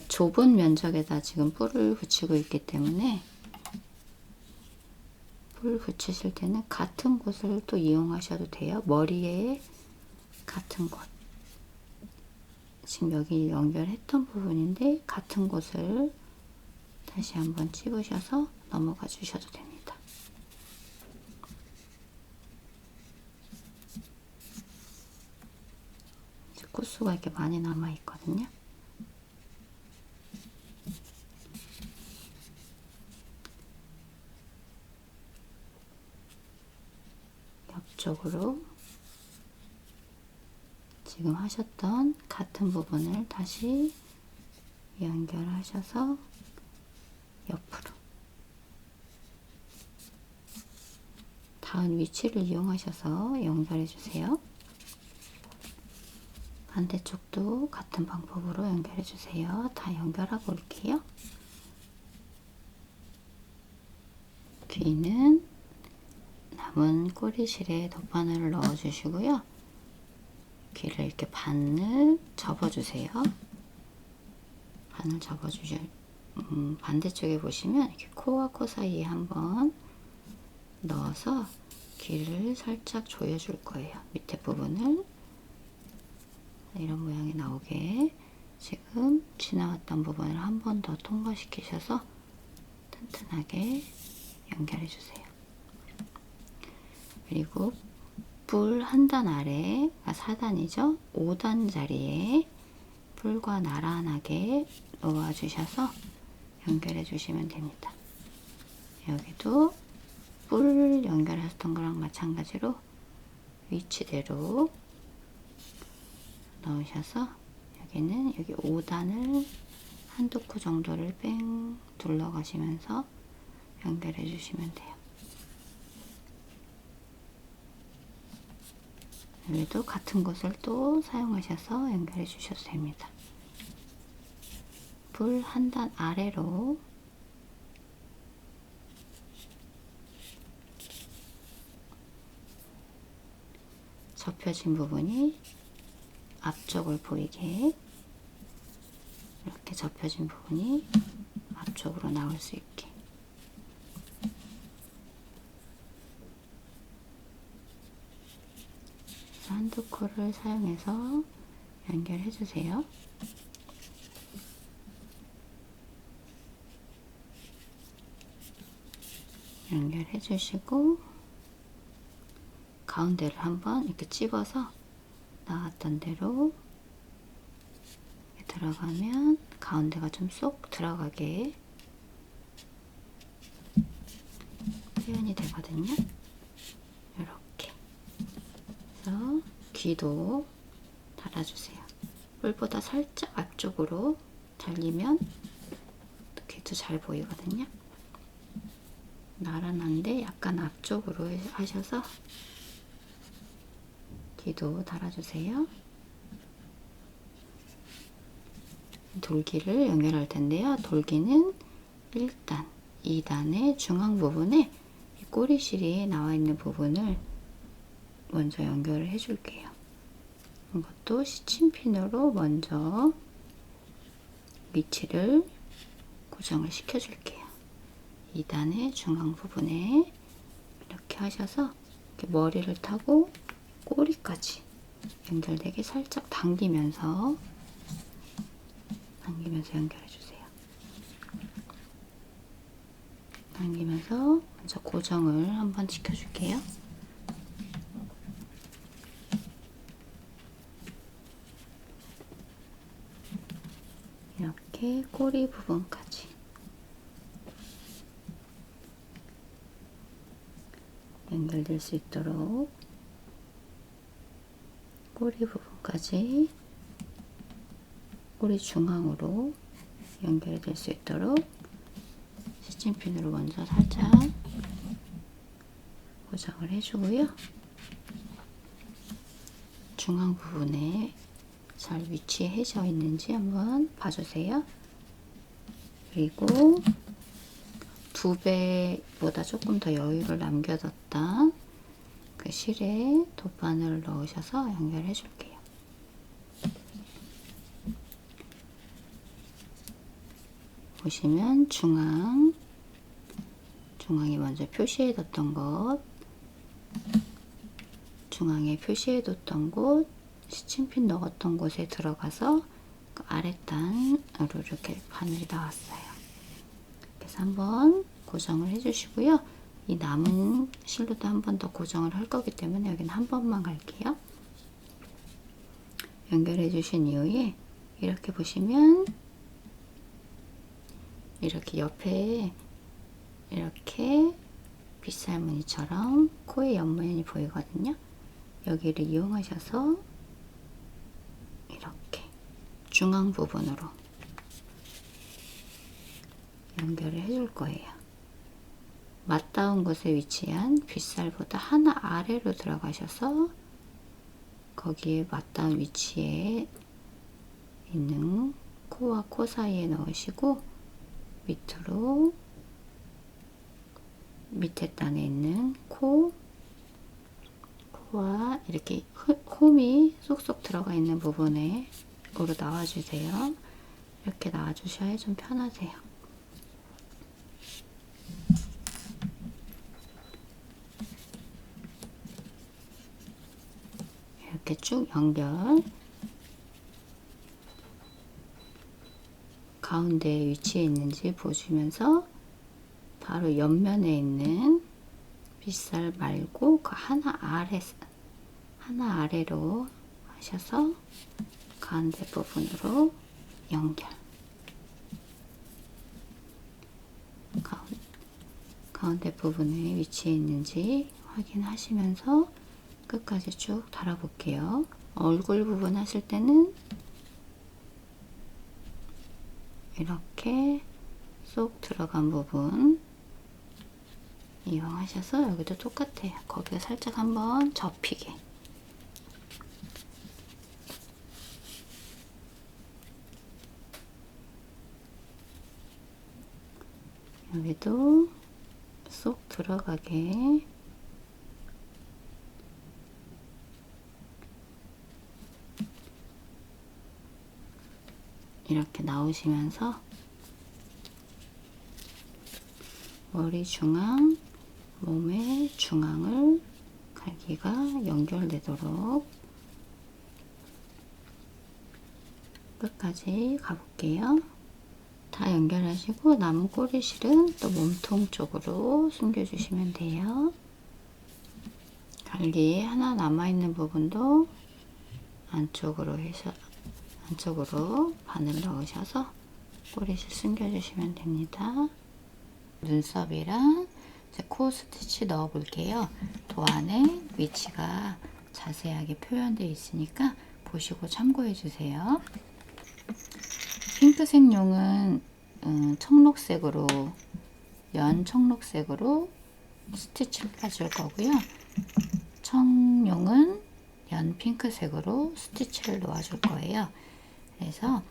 좁은 면적에다 지금 뿔을 붙이고 있기 때문에 뿔 붙이실 때는 같은 곳을 또 이용하셔도 돼요. 머리에 같은 곳, 지금 여기 연결했던 부분인데 같은 곳을 다시 한번 찝으셔서 넘어가 주셔도 됩니다. 이제 코수가 이렇게 많이 남아 있거든요. 옆쪽으로 지금 하셨던 같은 부분을 다시 연결하셔서 옆으로 닿은 위치를 이용하셔서 연결해 주세요. 반대쪽도 같은 방법으로 연결해 주세요. 다 연결하고 올게요. 귀는 남은 꼬리실에 덧바늘을 넣어 주시고요. 귀를 이렇게 반을 접어주세요. 반을 접어주셔. 반대쪽에 보시면 이렇게 코와 코 사이에 한번 넣어서 귀를 살짝 조여줄 거예요. 밑에 부분을 이런 모양이 나오게 지금 지나왔던 부분을 한 번 더 통과시키셔서 튼튼하게 연결해 주세요. 그리고 뿔 한 단 아래가 4단이죠. 5단 자리에 뿔과 나란하게 놓아 주셔서 연결해 주시면 됩니다. 여기도 뿔 연결하셨던 거랑 마찬가지로 위치대로 넣으셔서 여기는 여기 5단을 한두 코 정도를 뺑 둘러 가시면서 연결해 주시면 돼요. 여기도 같은 곳을 또 사용하셔서 연결해 주셔도 됩니다. 뿔 한 단 아래로 접혀진 부분이 앞쪽을 보이게, 이렇게 접혀진 부분이 앞쪽으로 나올 수 있게 한두 코를 사용해서 연결해 주세요. 연결해 주시고 가운데를 한번 이렇게 찝어서 나왔던 대로 들어가면 가운데가 좀 쏙 들어가게 표현이 되거든요. 이렇게 그래서 귀도 달아주세요. 뿔보다 살짝 앞쪽으로 달리면 귀도 잘 보이거든요. 나란한데 약간 앞쪽으로 하셔서 뒤도 달아주세요. 돌기를 연결할 텐데요. 돌기는 1단, 2단의 중앙 부분에 꼬리실이 나와 있는 부분을 먼저 연결을 해 줄게요. 이것도 시침핀으로 먼저 위치를 고정을 시켜 줄게요. 2단의 중앙 부분에 이렇게 하셔서 이렇게 머리를 타고 꼬리까지 연결되게 살짝 당기면서 연결해 주세요. 당기면서 먼저 고정을 한번 시켜줄게요. 이렇게 꼬리 부분까지 연결될 수 있도록 꼬리 부분까지 꼬리 중앙으로 연결될 수 있도록 시침핀으로 먼저 살짝 고정을 해주고요. 중앙 부분에 잘 위치해져 있는지 한번 봐주세요. 그리고 2배보다 조금 더 여유를 남겨뒀던 그 실에 돗바늘을 넣으셔서 연결해 줄게요. 보시면 중앙에 먼저 표시해뒀던 것, 중앙에 표시해뒀던 곳, 시침핀 넣었던 곳에 들어가서 그 아랫단으로 이렇게 바늘이 나왔어요. 그래서 한번 고정을 해주시고요. 이 남은 실로도 한 번 더 고정을 할 거기 때문에 여기는 한 번만 갈게요. 연결해 주신 이후에 이렇게 보시면 이렇게 옆에 이렇게 빗살무늬처럼 코에 옆면이 보이거든요. 여기를 이용하셔서 이렇게 중앙 부분으로 연결을 해줄 거예요. 맞닿은 곳에 위치한 빗살보다 하나 아래로 들어가셔서 거기에 맞닿은 위치에 있는 코와 코 사이에 넣으시고 밑으로 밑에 단에 있는 코와 이렇게 홈이 쏙쏙 들어가 있는 부분에 으로 나와주세요. 이렇게 나와주셔야 좀 편하세요. 이렇게 쭉 연결. 가운데에 위치해 있는지 보시면서 바로 옆면에 있는 빗살 말고 그 하나 아래로 하셔서 가운데 부분으로 연결. 가운데 부분에 위치해 있는지 확인하시면서 끝까지 쭉 달아볼게요. 얼굴 부분 하실 때는 이렇게 쏙 들어간 부분 이용하셔서 여기도 똑같아요. 거기에 살짝 한번 접히게. 여기도 쏙 들어가게 이렇게 나오시면서 머리 중앙, 몸의 중앙을 갈기가 연결되도록 끝까지 가볼게요. 다 연결하시고 남은 꼬리실은 또 몸통 쪽으로 숨겨주시면 돼요. 갈기 하나 남아있는 부분도 안쪽으로 바늘 넣으셔서 꼬리실 숨겨주시면 됩니다. 눈썹이랑 코 스티치 넣어 볼게요. 도안에 위치가 자세하게 표현되어 있으니까 보시고 참고해 주세요. 핑크색 용은 청록색으로 연 청록색으로 스티치를 빠줄 거고요. 청룡은 연 핑크색으로 스티치를 놓아줄 거예요. 그래서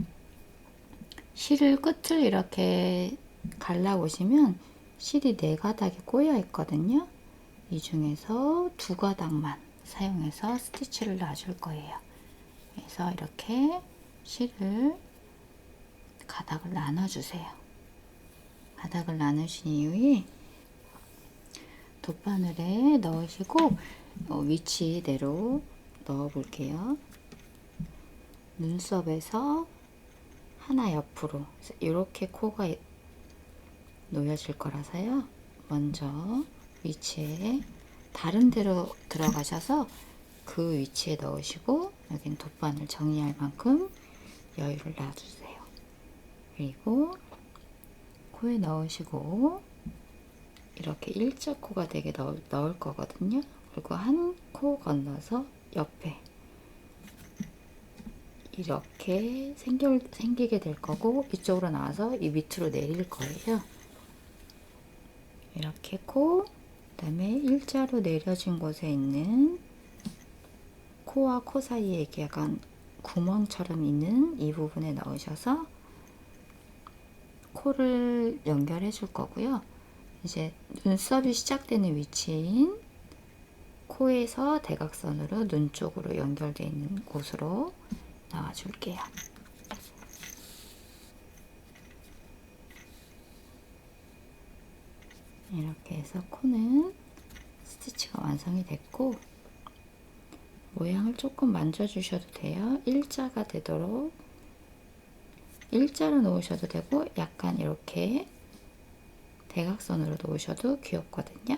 실을 끝을 이렇게 갈라보시면 실이 4가닥이 꼬여 있거든요. 이 중에서 2가닥만 사용해서 스티치를 놔줄 거예요. 그래서 이렇게 실을 가닥을 나눠주세요. 가닥을 나누신 이후에 돗바늘에 넣으시고 위치대로 넣어 볼게요. 눈썹에서 하나 옆으로 이렇게 코가 놓여질 거라서요. 먼저 위치에 다른 데로 들어가셔서 그 위치에 넣으시고 여긴 돗바늘 정리할 만큼 여유를 놔주세요. 그리고 코에 넣으시고 이렇게 일자코가 되게 넣을 거거든요. 그리고 한 코 건너서 옆에 이렇게 생기게 될 거고 이쪽으로 나와서 이 밑으로 내릴 거예요. 이렇게 코, 그 다음에 일자로 내려진 곳에 있는 코와 코 사이에 이렇게 약간 구멍처럼 있는 이 부분에 넣으셔서 코를 연결해 줄 거고요. 이제 눈썹이 시작되는 위치인 코에서 대각선으로 눈 쪽으로 연결되어 있는 곳으로 나와 줄게요. 이렇게 해서 코는 스티치가 완성이 됐고 모양을 조금 만져주셔도 돼요. 일자가 되도록 일자로 놓으셔도 되고 약간 이렇게 대각선으로 놓으셔도 귀엽거든요.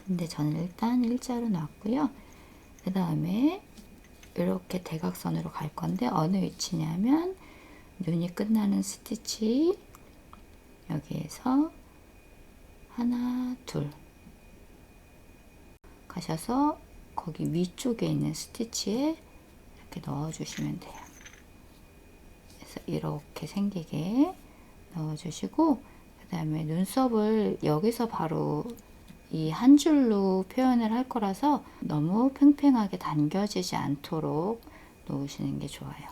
근데 저는 일단 일자로 놨고요. 그 다음에 이렇게 대각선으로 갈 건데 어느 위치냐면 눈이 끝나는 스티치 여기에서 하나, 둘 가셔서 거기 위쪽에 있는 스티치에 이렇게 넣어주시면 돼요. 그래서 이렇게 생기게 넣어주시고 그 다음에 눈썹을 여기서 바로 이 한 줄로 표현을 할 거라서 너무 팽팽하게 당겨지지 않도록 놓으시는 게 좋아요.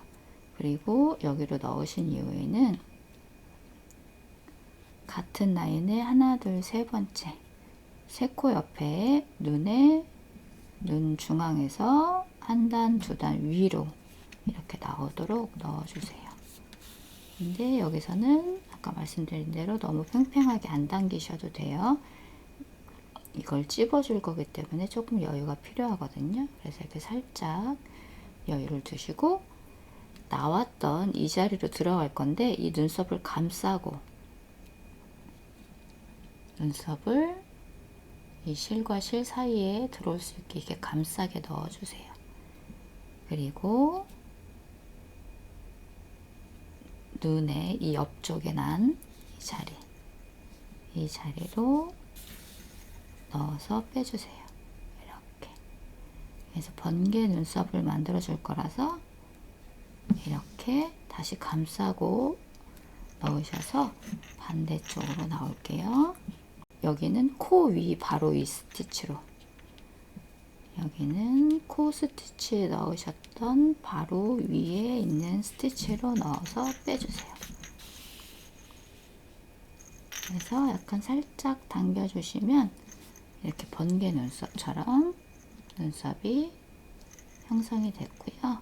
그리고 여기로 넣으신 이후에는 같은 라인에 하나, 둘, 세 번째 세 코 옆에 눈에 눈 중앙에서 한 단, 두 단 위로 이렇게 나오도록 넣어주세요. 근데 여기서는 아까 말씀드린 대로 너무 팽팽하게 안 당기셔도 돼요. 이걸 찝어줄 거기 때문에 조금 여유가 필요하거든요. 그래서 이렇게 살짝 여유를 두시고 나왔던 이 자리로 들어갈 건데 이 눈썹을 감싸고 눈썹을 이 실과 실 사이에 들어올 수 있게 이렇게 감싸게 넣어주세요. 그리고 눈의 이 옆쪽에 난 이 자리로 넣어서 빼주세요. 이렇게. 그래서 번개 눈썹을 만들어 줄 거라서 이렇게 다시 감싸고 넣으셔서 반대쪽으로 나올게요. 여기는 코 위 바로 위 스티치로 여기는 코 스티치 넣으셨던 바로 위에 있는 스티치로 넣어서 빼주세요. 그래서 약간 살짝 당겨주시면 이렇게 번개 눈썹처럼 눈썹이 형성이 됐고요.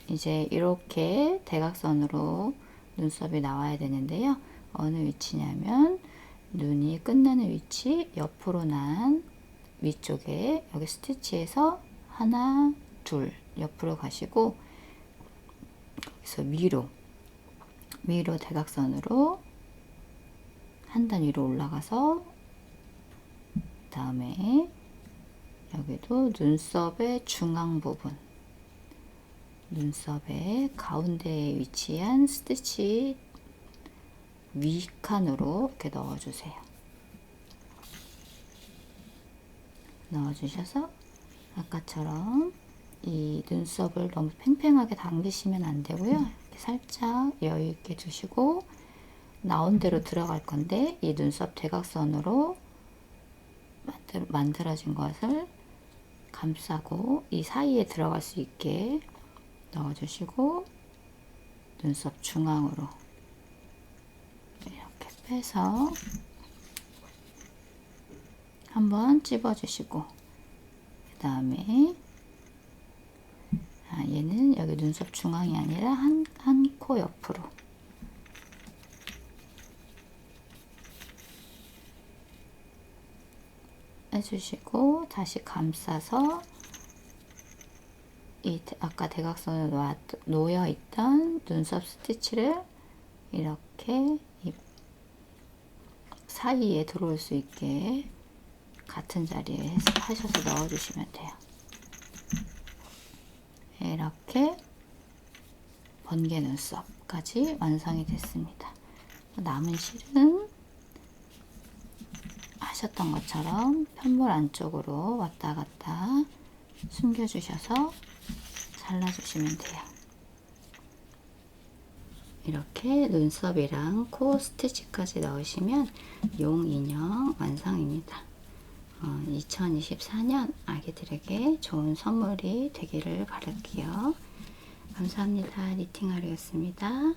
이제 이렇게 대각선으로 눈썹이 나와야 되는데요. 어느 위치냐면 눈이 끝나는 위치 옆으로 난 위쪽에 여기 스티치에서 하나, 둘 옆으로 가시고 여기서 위로 대각선으로 한 단 위로 올라가서 그 다음에 여기도 눈썹의 중앙 부분 눈썹의 가운데에 위치한 스티치 윗칸으로 이렇게 넣어주세요. 넣어주셔서 아까처럼 이 눈썹을 너무 팽팽하게 당기시면 안 되고요. 이렇게 살짝 여유 있게 두시고 나온 대로 들어갈 건데 이 눈썹 대각선으로 만들어진 것을 감싸고 이 사이에 들어갈 수 있게 넣어주시고 눈썹 중앙으로 이렇게 빼서 한번 찝어주시고 그 다음에 얘는 여기 눈썹 중앙이 아니라 한 코 옆으로 해주시고 다시 감싸서 이 아까 대각선으로 놓여 있던 눈썹 스티치를 이렇게 이 사이에 들어올 수 있게 같은 자리에 하셔서 넣어주시면 돼요. 이렇게 번개 눈썹까지 완성이 됐습니다. 남은 실은 하셨던 것처럼 편물 안쪽으로 왔다 갔다 숨겨주셔서 잘라주시면 돼요. 이렇게 눈썹이랑 코 스티치까지 넣으시면 용 인형 완성입니다. 2024년 아기들에게 좋은 선물이 되기를 바랄게요. 감사합니다. 니팅하루였습니다.